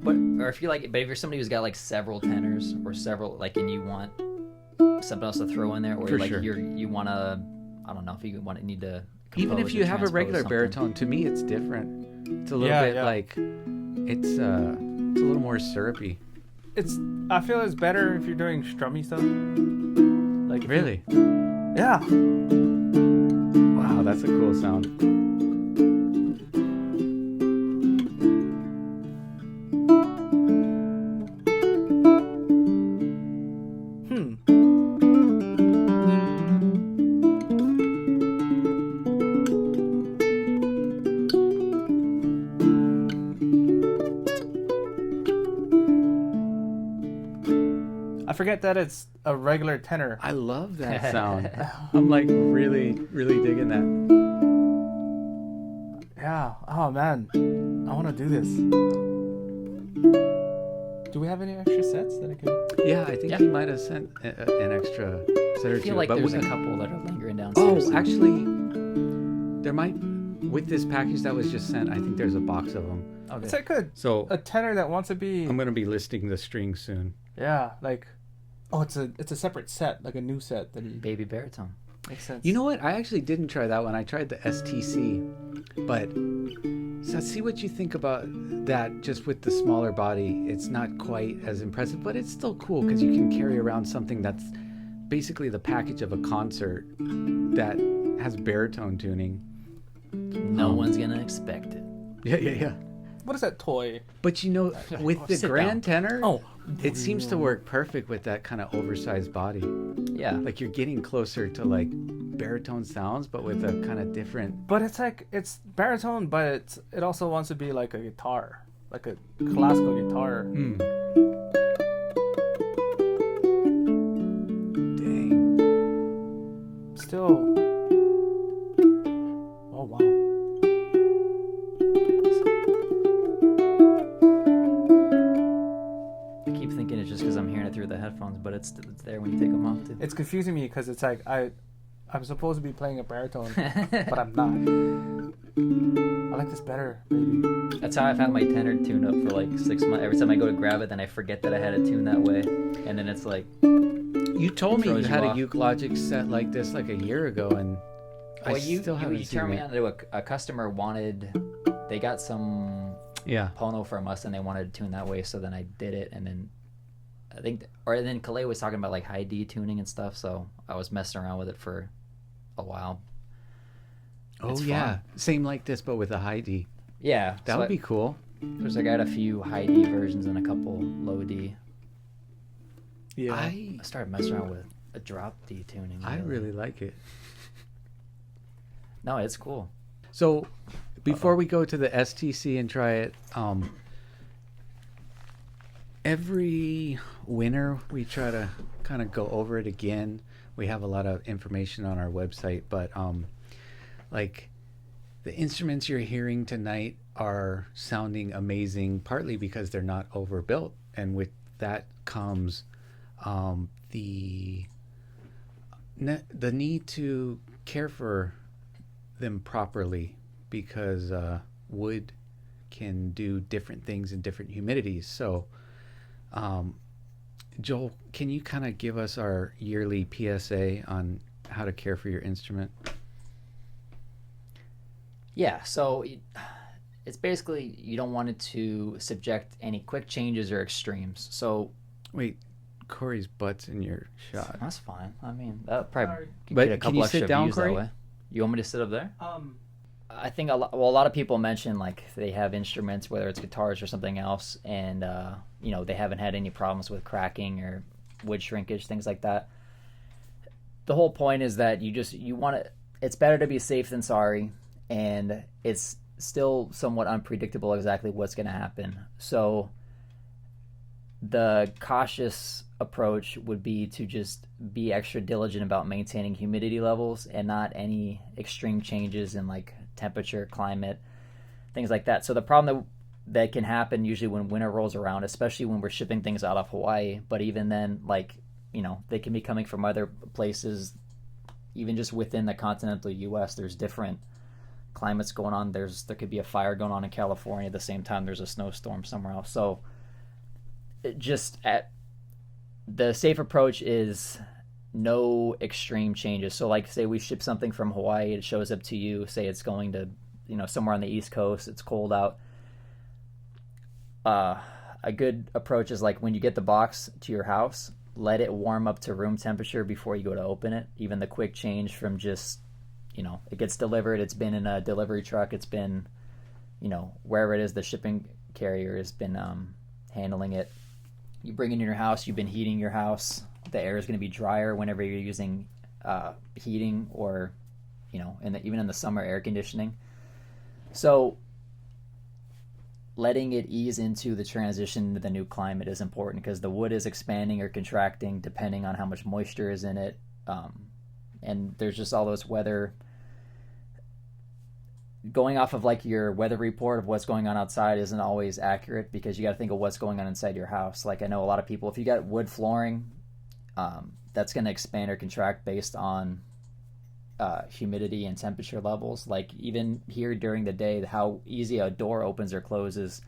but if you're somebody who's got like several tenors or several, like, and you want something else to throw in there, or For like sure. you want to, I don't know if you need to. Even if compose you or have a transpose regular something. baritone, to me it's different. It's a little bit like it's a little more syrupy. I feel it's better if you're doing strummy stuff. Like if Really? Yeah. Wow, that's a cool sound. I forget that it's a regular tenor. I love that sound. I'm like really, really digging that. Yeah. Oh man, I want to do this. Do we have any extra sets that I can? Yeah, I think he might have sent an extra set or I feel two. like but there's a we- couple that are lingering downstairs. Oh, actually, there might, with this package that was just sent, I think there's a box of them. Okay. It's like So a tenor that wants to be. I'm going to be listing the strings soon. Yeah, like. Oh, it's a separate set, like a new set that he Baby baritone. makes sense. You know what? I actually didn't try that one. I tried the STC. But so see what you think about that just with the smaller body. It's not quite as impressive, but it's still cool because you can carry around something that's basically the package of a concert that has baritone tuning. No one's gonna expect it. Yeah. what is that toy? But with the Sit grand tenor, Oh. it seems to work perfect with that kind of oversized body. Yeah. Like you're getting closer to like baritone sounds, but with a kind of different. But it's baritone, but it also wants to be like a guitar, like a classical guitar. Dang. Still. Oh wow. I keep thinking it's just because I'm hearing it through the headphones, but it's there when you take them off too. It's confusing me because it's like I'm supposed to be playing a baritone, but I'm not. I like this better, baby. That's how I've had my tenor tuned up for like 6 months. Every time I go to grab it, then I forget that I had it tuned that way, and then it's like. You told me you Throws you had a off. Uke Logic set like this like a year ago, and Well, I still haven't you seen turned me it. on to a customer they got some Yeah. Pono from us and they wanted to tune that way, so then I did it, and then then Calais was talking about like high D tuning and stuff, so I was messing around with it for a while. Oh It's yeah, fun. same like this but with a high D. Yeah, That would be cool. There's I got a few high D versions and a couple low D. Yeah. I started messing around with a drop D tuning. I really like it. No, it's cool. So before we go to the STC and try it, every winter we try to kind of go over it again. We have a lot of information on our website, but like the instruments you're hearing tonight are sounding amazing, partly because they're not overbuilt, and with that comes the need to care for them properly, because wood can do different things in different humidities. So Joel, can you kind of give us our yearly PSA on how to care for your instrument? Yeah, so it's basically you don't want it to subject any quick changes or extremes. So Wait, Corey's butt's in your shot. that's fine. I mean, that probably Sorry. could But get a can couple you extra sit down, views Corey? that way. You want me to sit up there? Um. I think a lot of people mention like they have instruments, whether it's guitars or something else, and they haven't had any problems with cracking or wood shrinkage, things like that. The whole point is that you want to. It's better to be safe than sorry, and it's still somewhat unpredictable exactly what's going to happen. So the cautious approach would be to just be extra diligent about maintaining humidity levels and not any extreme changes in like temperature, climate, things like that. So the problem that can happen usually when winter rolls around, especially when we're shipping things out of Hawaii, but even then, like, they can be coming from other places, even just within the continental US, there's different climates going on. There could be a fire going on in California at the same time there's a snowstorm somewhere else. So the safe approach is no extreme changes. So like say we ship something from Hawaii, it shows up to you, say it's going to somewhere on the East Coast, it's cold out. A good approach is like when you get the box to your house, let it warm up to room temperature before you go to open it. Even the quick change from just it gets delivered, it's been in a delivery truck, it's been wherever it is the shipping carrier has been handling it. You bring it in your house, you've been heating your house, the air is going to be drier whenever you're using heating or even in the summer, air conditioning. So letting it ease into the transition to the new climate is important, because the wood is expanding or contracting depending on how much moisture is in it, and there's just all those weather. Going off of like your weather report of what's going on outside isn't always accurate, because you got to think of what's going on inside your house. Like I know a lot of people, if you got wood flooring, that's going to expand or contract based on humidity and temperature levels. Like even here during the day, how easy a door opens or closes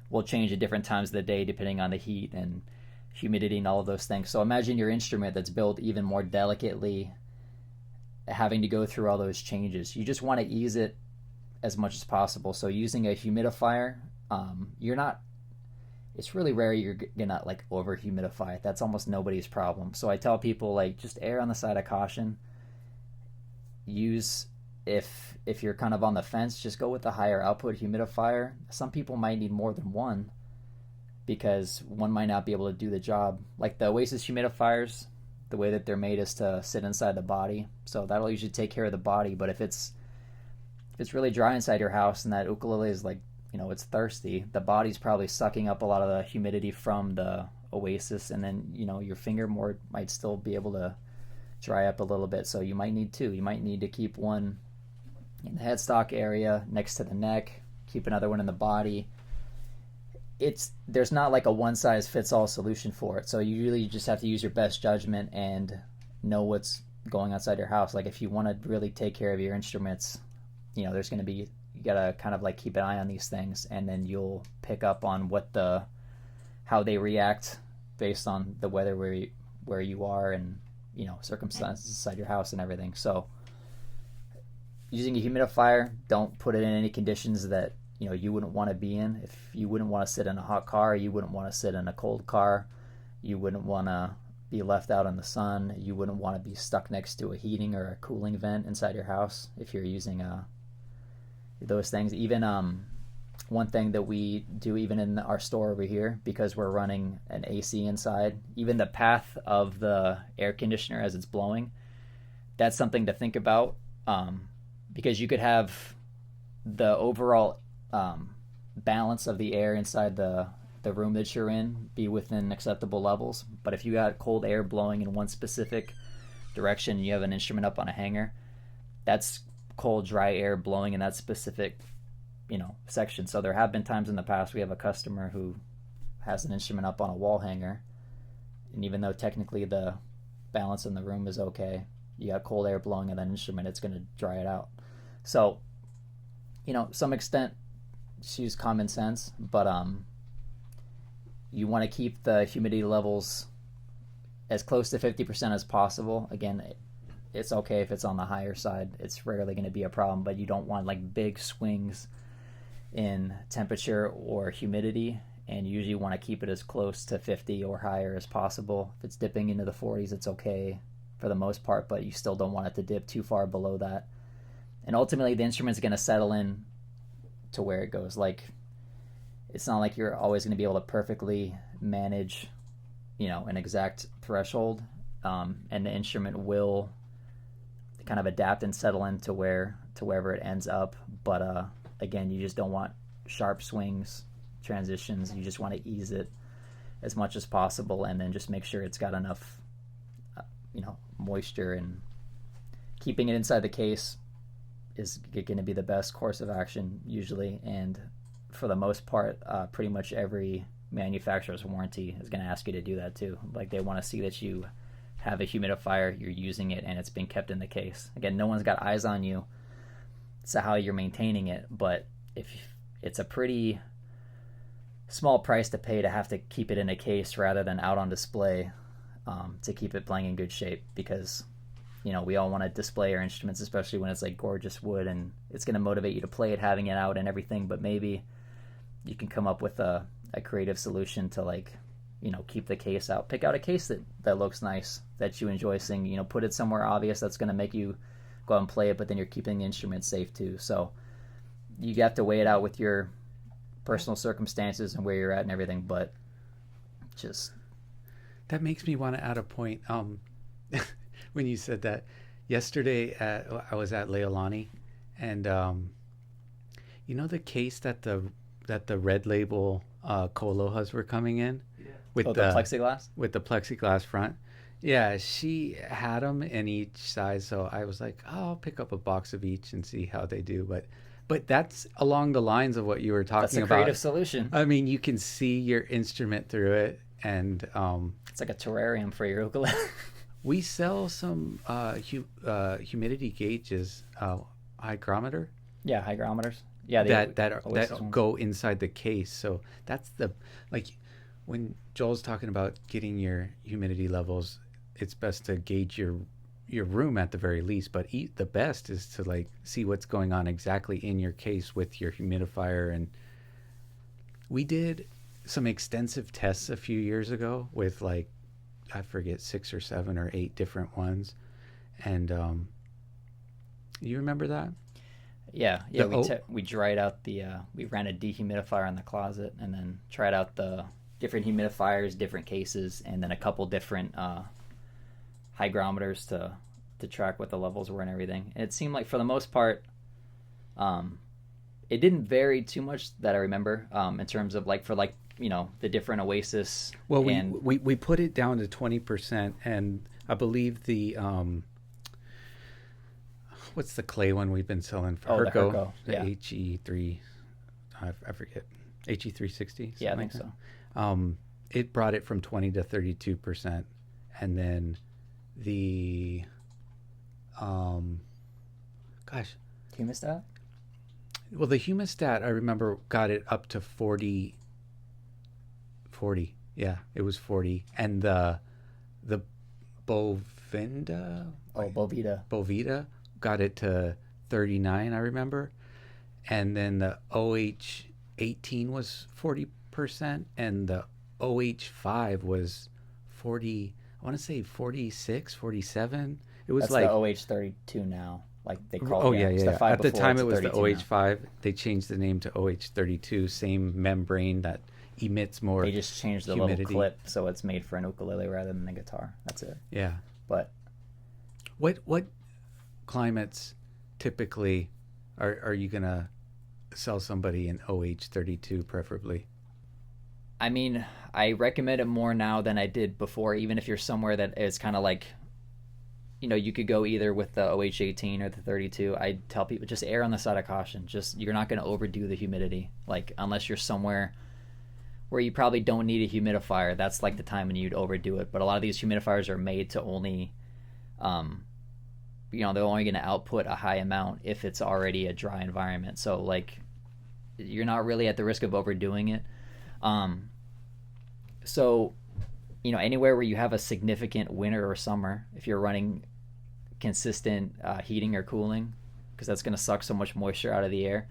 will change at different times of the day depending on the heat and humidity and all of those things. So imagine your instrument that's built even more delicately, having to go through all those changes. You just want to ease it as much as possible. So using a humidifier, it's really rare you're gonna like over humidify it. That's almost nobody's problem. So I tell people, like, just err on the side of caution. Use if you're kind of on the fence, just go with the higher output humidifier. Some people might need more than one because one might not be able to do the job. Like the Oasis humidifiers, the way that they're made is to sit inside the body, so that'll usually take care of the body. But if it's really dry inside your house and that ukulele is like, it's thirsty, the body's probably sucking up a lot of the humidity from the Oasis, and then your fingerboard might still be able to dry up a little bit. So you might need two. You might need to keep one in the headstock area next to the neck, keep another one in the body. There's not like a one size fits all solution for it. So you really just have to use your best judgment and know what's going outside your house. Like if you want to really take care of your instruments, there's going to be, you got to kind of like keep an eye on these things, and then you'll pick up on how they react based on the weather where you are and circumstances inside your house and everything. So using a humidifier, don't put it in any conditions that you wouldn't want to be in. If you wouldn't want to sit in a hot car, you wouldn't want to sit in a cold car, you wouldn't want to be left out in the sun, you wouldn't want to be stuck next to a heating or a cooling vent inside your house if you're using those things. Even one thing that we do even in our store over here, because we're running an AC inside, even the path of the air conditioner as it's blowing, that's something to think about, because you could have the overall balance of the air inside the room that you're in be within acceptable levels, but if you got cold air blowing in one specific direction and you have an instrument up on a hanger, that's cold dry air blowing in that specific section. So there have been times in the past we have a customer who has an instrument up on a wall hanger, and even though technically the balance in the room is okay, you got cold air blowing in that instrument, it's going to dry it out. So some extent just use common sense, but you want to keep the humidity levels as close to 50% as possible. Again, it's okay if it's on the higher side, it's rarely going to be a problem, but you don't want like big swings in temperature or humidity, and you usually want to keep it as close to 50 or higher as possible. If it's dipping into the 40s, it's okay for the most part, but you still don't want it to dip too far below that. And ultimately the instrument's going to settle in to where it goes. Like, it's not like you're always going to be able to perfectly manage an exact threshold, and the instrument will kind of adapt and settle into wherever it ends up. But again, you just don't want sharp swings, transitions. You just want to ease it as much as possible, and then just make sure it's got enough moisture, and keeping it inside the case is going to be the best course of action usually. And for the most part, pretty much every manufacturer's warranty is going to ask you to do that too. Like, they want to see that you have a humidifier, you're using it, and it's been kept in the case. Again, no one's got eyes on you, so how you're maintaining it, but if it's a pretty small price to pay to have to keep it in a case rather than out on display, to keep it playing in good shape, because we all want to display our instruments, especially when it's like gorgeous wood, and it's going to motivate you to play it having it out and everything. But maybe you can come up with a creative solution to keep the case out. Pick out a case that looks nice, that you enjoy seeing, put it somewhere obvious that's going to make you go out and play it, but then you're keeping the instrument safe too. So you have to weigh it out with your personal circumstances and where you're at and everything, but just... That makes me want to add a point. When you said that, yesterday I was at Leilani, and the case that the red label Kolohas were coming in, with the plexiglass, with the plexiglass front. Yeah, she had them in each size, so I was like, I'll pick up a box of each and see how they do. But that's along the lines of what you were talking about. That's a creative solution. I mean, you can see your instrument through it, and it's like a terrarium for your ukulele. We sell some humidity gauges, hygrometer. Yeah, hygrometers. Yeah, that go inside the case. So that's when Joel's talking about getting your humidity levels, it's best to gauge your room at the very least. But the best is to see what's going on exactly in your case with your humidifier. And we did some extensive tests a few years ago with I forget 6 or 7 or 8 different ones, and You remember that? Yeah, The we dried out we ran a dehumidifier in the closet and then tried out the different humidifiers, different cases, and then a couple different hygrometers to track what the levels were and everything. And it seemed like for the most part, it didn't vary too much that I remember in terms of like for like the different Oasis. Well, and we put it down to 20%, and I believe the what's the clay one we've been selling for the Herco, the yeah. HE3, I forget, HE360. Yeah, I think so. It brought it from 20 to 32%, and then the Humidistat? well, the Humidistat I remember got it up to 40. Yeah, it was 40, and the Bovenda Bovita got it to 39, I remember, and then the OH18 was 40%, and the OH5 was 40. I want to say 46, 47. It was That's like the OH32 now. Like they call it. oh yeah. It's the 5 At the before, time it's it was the 32 now. OH5. They changed the name to OH32. Same membrane that emits more. They just changed the humidity. little clip so it's made for an ukulele rather than a guitar. That's it. Yeah. But What climates typically are you gonna sell somebody an OH32 preferably? I mean, I recommend it more now than I did before, even if you're somewhere that is kind of like, you could go either with the OH18 or the 32. I tell people just err on the side of caution. Just you're not going to overdo the humidity. Like unless you're somewhere where you probably don't need a humidifier, that's like the time when you'd overdo it. But a lot of these humidifiers are made to only, they're only going to output a high amount if it's already a dry environment. So like, you're not really at the risk of overdoing it. So, anywhere where you have a significant winter or summer, if you're running consistent heating or cooling, because that's going to suck so much moisture out of the air,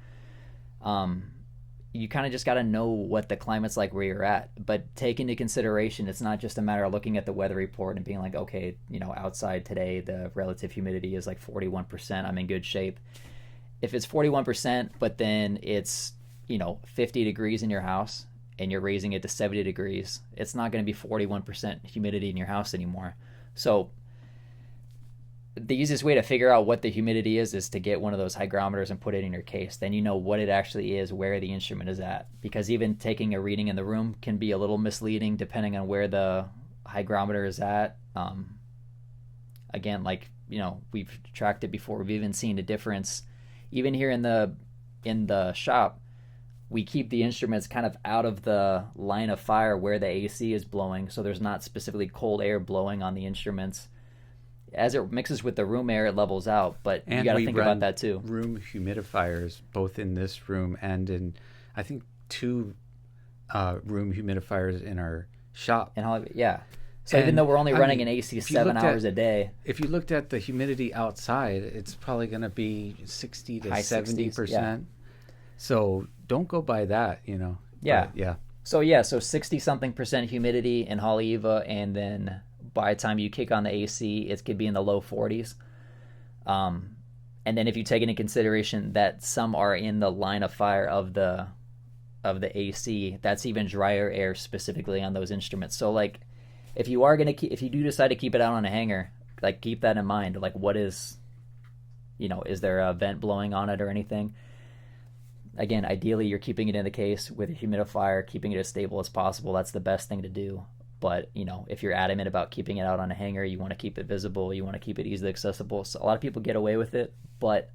you kind of just got to know what the climate's like where you're at. But take into consideration, it's not just a matter of looking at the weather report and being like, okay, outside today, the relative humidity is like 41%. I'm in good shape. If it's 41%, but then it's, 50 degrees in your house, and you're raising it to 70 degrees, it's not going to be 41% humidity in your house anymore. So the easiest way to figure out what the humidity is to get one of those hygrometers and put it in your case. Then you know what it actually is, where the instrument is at. Because even taking a reading in the room can be a little misleading depending on where the hygrometer is at. Again, like, we've tracked it before. We've even seen a difference. Even here in the shop, we keep the instruments kind of out of the line of fire where the AC is blowing, so there's not specifically cold air blowing on the instruments. As it mixes with the room air, it levels out, but you got to think about that too. Room humidifiers, both in this room and in, I think, 2 room humidifiers in our shop. Yeah. So even though we're only running an AC 7 hours a day. If you looked at the humidity outside, it's probably going to be 60 to 70%. Yeah. So don't go by that, Yeah. But, yeah. So 60-something% humidity in Haleiwa, and then by the time you kick on the AC, it could be in the low 40s. And then if you take into consideration that some are in the line of fire of the AC, that's even drier air specifically on those instruments. So like, if you do decide to keep it out on a hanger, like keep that in mind. Like, what is, is there a vent blowing on it or anything? Again, ideally, you're keeping it in the case with a humidifier, keeping it as stable as possible. That's the best thing to do. But, if you're adamant about keeping it out on a hanger, you want to keep it visible, you want to keep it easily accessible. So a lot of people get away with it, but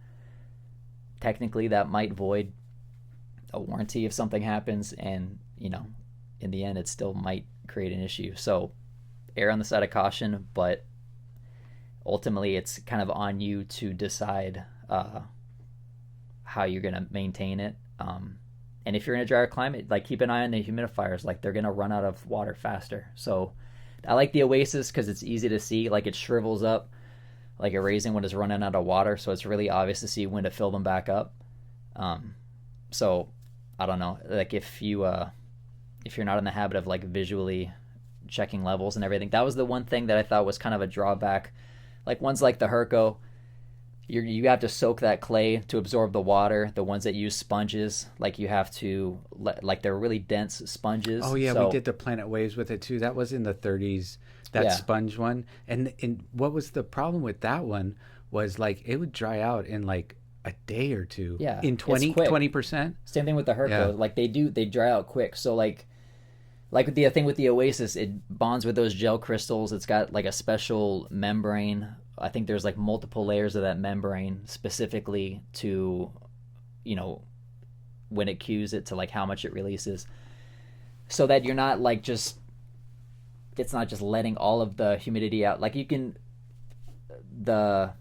technically that might void a warranty if something happens, and, in the end, it still might create an issue. So err on the side of caution, but ultimately it's kind of on you to decide how you're going to maintain it. And if you're in a drier climate, like, keep an eye on the humidifiers. Like, they're going to run out of water faster. So I like the Oasis because it's easy to see. Like, it shrivels up like a raisin when it's running out of water. So it's really obvious to see when to fill them back up. So I don't know. Like, if you're not in the habit of like visually checking levels and everything, that was the one thing that I thought was kind of a drawback. Like, ones like the Herco, you have to soak that clay to absorb the water. The ones that use sponges, like you have to like they're really dense sponges. Oh yeah, so, we did the Planet Waves with it too. That was in the 30s. That Yeah. sponge one. And what was the problem with that one was like it would dry out in like a day or two. Yeah, In it's 20 quick. 20%. Same thing with the Herco. Yeah. Like they dry out quick. So like the thing with the Oasis, it bonds with those gel crystals. It's got like a special membrane. I think there's like multiple layers of that membrane specifically to, when it cues it to like how much it releases, so that you're not like it's not just letting all of the humidity out. Like you can, the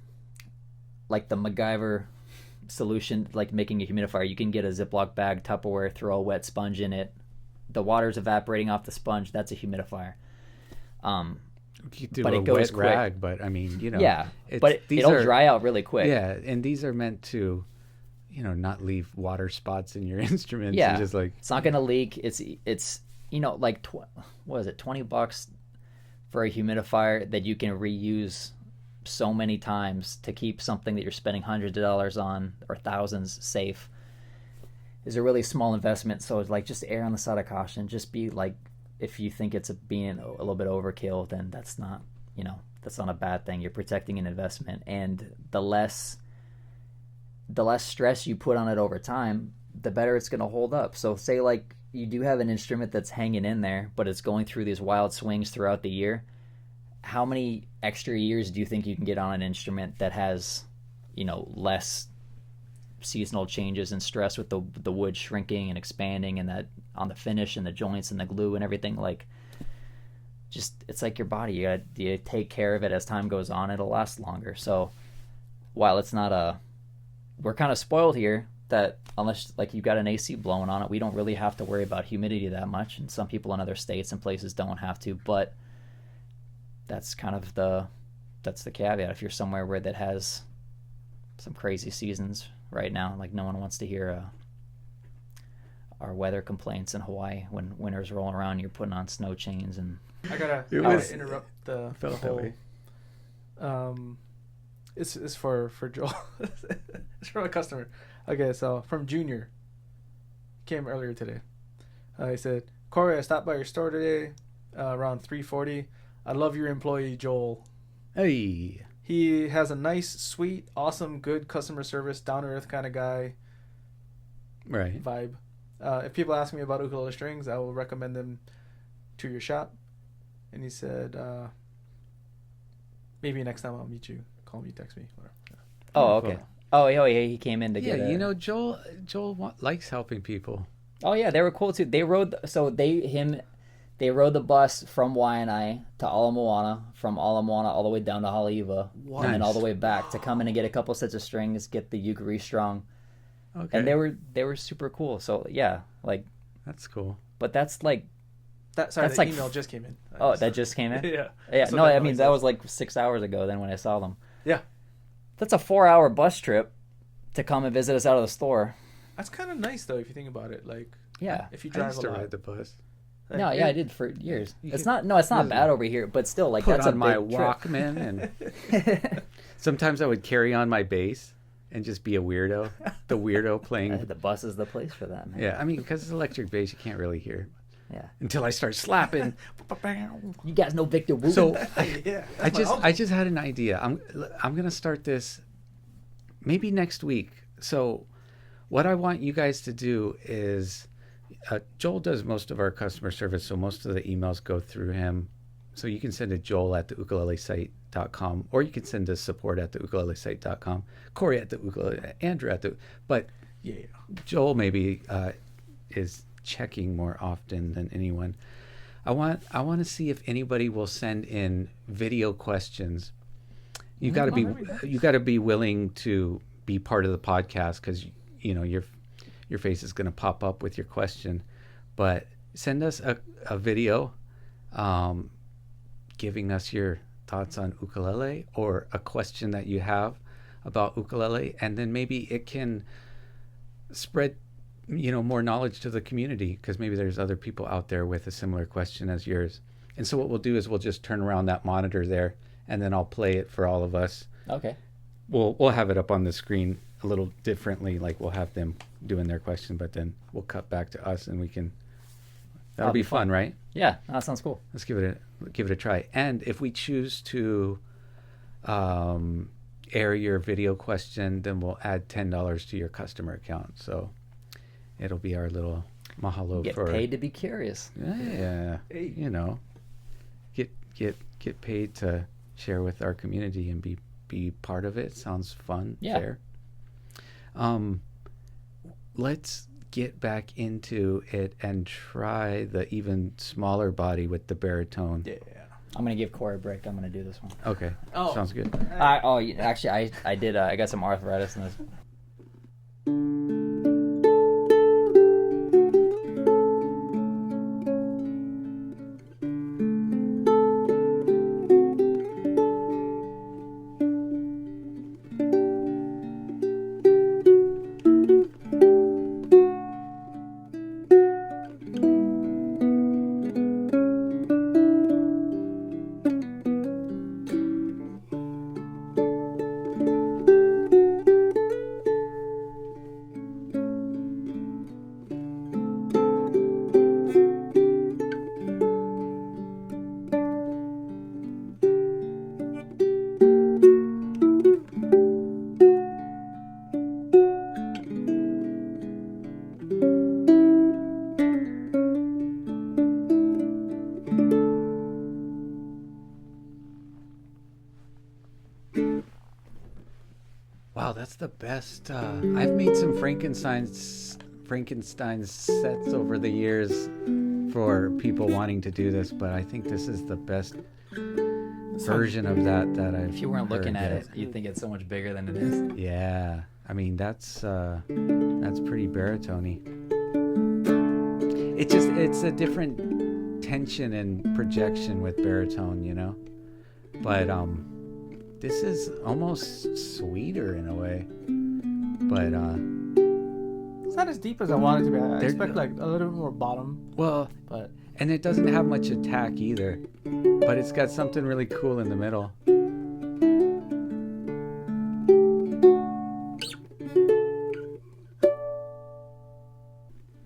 MacGyver solution, like making a humidifier, you can get a Ziploc bag, Tupperware, throw a wet sponge in it. The water's evaporating off the sponge. That's a humidifier. You do But a it goes wet quick. rag, but I mean, Yeah, but these it'll are- dry out really quick. Yeah, and these are meant to, not leave water spots in your instruments. Yeah, And just like it's not gonna leak. It's like what is it, $20 for a humidifier that you can reuse so many times to keep something that you're spending hundreds of dollars on or thousands safe is a really small investment. So it's like just err on the side of caution. Just be like, if you think it's being a little bit overkill, then that's not a bad thing. You're protecting an investment, and the less stress you put on it over time, the better it's going to hold up. So say like you do have an instrument that's hanging in there, but it's going through these wild swings throughout the year. How many extra years do you think you can get on an instrument that has, less seasonal changes and stress with the wood shrinking and expanding, and that on the finish and the joints and the glue and everything? Like, just, it's like your body. You take care of it as time goes on, it'll last longer. So while it's not we're kind of spoiled here that unless like you've got an AC blowing on it, we don't really have to worry about humidity that much. And some people in other states and places don't have to, but that's kind of that's the caveat. If you're somewhere where that has some crazy seasons right now, like no one wants to hear our weather complaints in Hawaii when winter's rolling around, you're putting on snow chains and I gotta interrupt the felt that whole. way. It's for Joel. It's from a customer. Okay, so from Junior. Came earlier today. He said, "Corey, I stopped by your store today, around 3:40. I love your employee Joel. Hey. He has a nice, sweet, awesome, good customer service, down to earth kind of guy Right. vibe. If people ask me about ukulele strings, I will recommend them to your shop." And he said, "Maybe next time I'll meet you. Call me, text me, whatever." oh, okay. Oh, yeah, he came in to Yeah, get Joel likes helping people. Oh yeah, they were cool too. They rode they rode the bus from Waianae to Ala Moana, from Ala Moana all the way down to Haleiwa, and then all the way back to come in and get a couple sets of strings, get the uke restrung. Okay. And they were super cool. So yeah, like That's cool. but that's like That's the email just came in. that just came in? Yeah. Yeah, So no, that I mean makes that sense. was like 6 hours ago then when I saw them. Yeah. That's a 4-hour bus trip to come and visit us out of the store. That's kind of nice though if you think about it. Like, Yeah. if you I drive used a to lot. ride the bus. Like, No, yeah, I did for years. You It's could- not Listen. bad over here, but still like Put that's a on my big trip. Walkman, and sometimes I would carry on my bass and just be a weirdo. The weirdo playing. The bus is the place for that, man. Yeah, I mean, because it's electric bass, you can't really hear it Yeah. until I start slapping. You guys know Victor Wu. So Yeah. I just had an idea. I'm gonna start this maybe next week. So what I want you guys to do is Joel does most of our customer service, so most of the emails go through him. So you can send to Joel at theukulelesite.com, or you can send to support at theukulelesite.com, Corey at the ukulele, Andrew at the. But Yeah. Joel maybe is checking more often than anyone. I want to see if anybody will send in video questions. You got to be that'd be nice. you got to be willing to be part of the podcast, because your face is going to pop up with your question. But send us a video giving us your thoughts on ukulele, or a question that you have about ukulele, and then maybe it can spread more knowledge to the community, because maybe there's other people out there with a similar question as yours. And so what we'll do is we'll just turn around that monitor there, and then I'll play it for all of us. Okay. we'll have it up on the screen a little differently. Like we'll have them doing their question, but then we'll cut back to us and we can. That'll be fun, right? Yeah, that sounds cool. Let's give it a try. And if we choose to air your video question, then we'll add $10 to your customer account. So it'll be our little mahalo Get paid to be curious. Yeah, you know, get paid to share with our community and be part of it. Sounds fun. Yeah. Fair. Let's get back into it and try the even smaller body with the baritone. Yeah. I'm gonna give Corey a break. I'm gonna do this one. Okay. Oh. Sounds good. Actually, I did. I got some arthritis in this. Wow, that's the best. I've made some Frankenstein sets over the years for people wanting to do this, but I think this is the best version of that I've. If you weren't looking heard at yet. it, you'd think it's so much bigger than it is. Yeah, I mean that's pretty baritone-y. It's a different tension and projection with baritone, you know. But this is almost sweeter in a way. But It's not as deep as I want it to be. I expect like a little bit more bottom, well, but and it doesn't have much attack either. But it's got something really cool in the middle.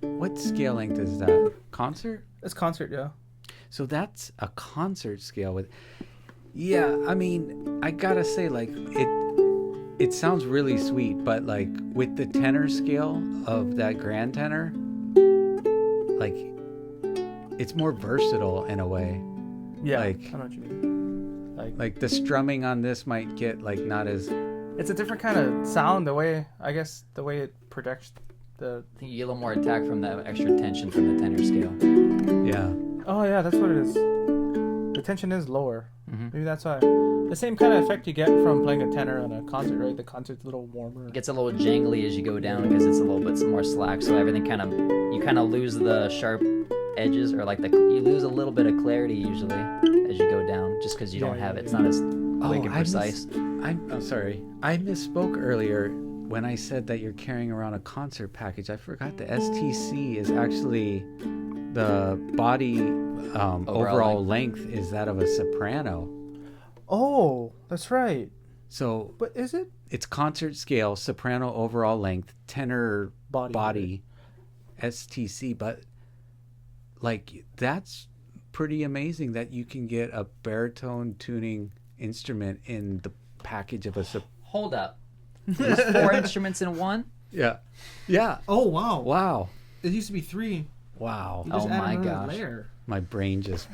What scale length is that? Concert? it's concert, yeah. So that's a concert scale with. Yeah, I mean, I gotta say, like, it sounds really sweet, but like with the tenor scale of that grand tenor, like, it's more versatile in a way. Yeah, Like- I know what you mean. Like the strumming on this might get like not as. It's a different kind of sound. The way it projects the. I think you get a little more attack from that extra tension from the tenor scale. Yeah. Oh yeah, that's what it is. The tension is lower. Mhm. Maybe that's why. The same kind of effect you get from playing a tenor on a concert, right? The concert's a little warmer. It gets a little jangly as you go down because it's a little bit more slack, so everything you kind of lose the sharp edges, or like you lose a little bit of clarity usually as you go down, just because you don't have it. It's not as quick and precise. I'm sorry. I misspoke earlier when I said that you're carrying around a concert package. I forgot the STC is actually the body overall length is that of a soprano. Oh, that's right. So But is it it's concert scale, soprano overall length, tenor body? body, STC. But like that's pretty amazing that you can get a baritone tuning instrument in the package of a Hold up. There's 4 instruments in one? yeah. Oh wow! Wow. It used to be 3. Wow. You just Oh add my another gosh. layer. My brain just.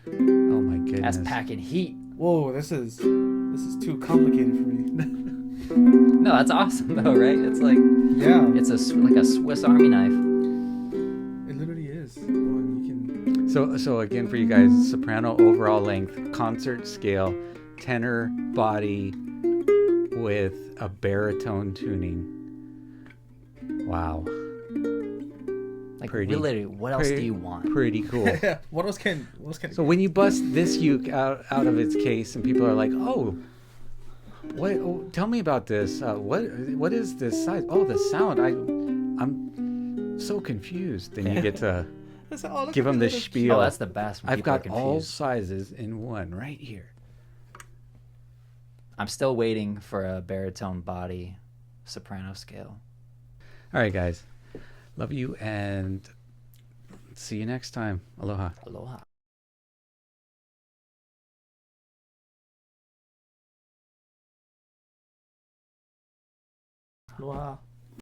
Oh my goodness. That's packing heat. Whoa, this is too complicated for me. No, that's awesome though, right? It's like Yeah, it's like a Swiss Army knife. it literally is. Oh, and you can. So again for you guys, soprano overall length, concert scale, tenor body with a baritone tuning. Wow. Like Pretty- literally, what else do you want? Pretty cool. What else can? So when you bust this uke out of its case and people are like, "Oh, what? Oh, tell me about this. What is this size? Oh, the sound. I'm so confused." Then you get to give them the spiel. Oh, that's the best. When I've people are got all confused. sizes in one right here. I'm still waiting for a baritone body soprano scale. All right, guys. Love you and see you next time. Aloha. Aloha. Wow.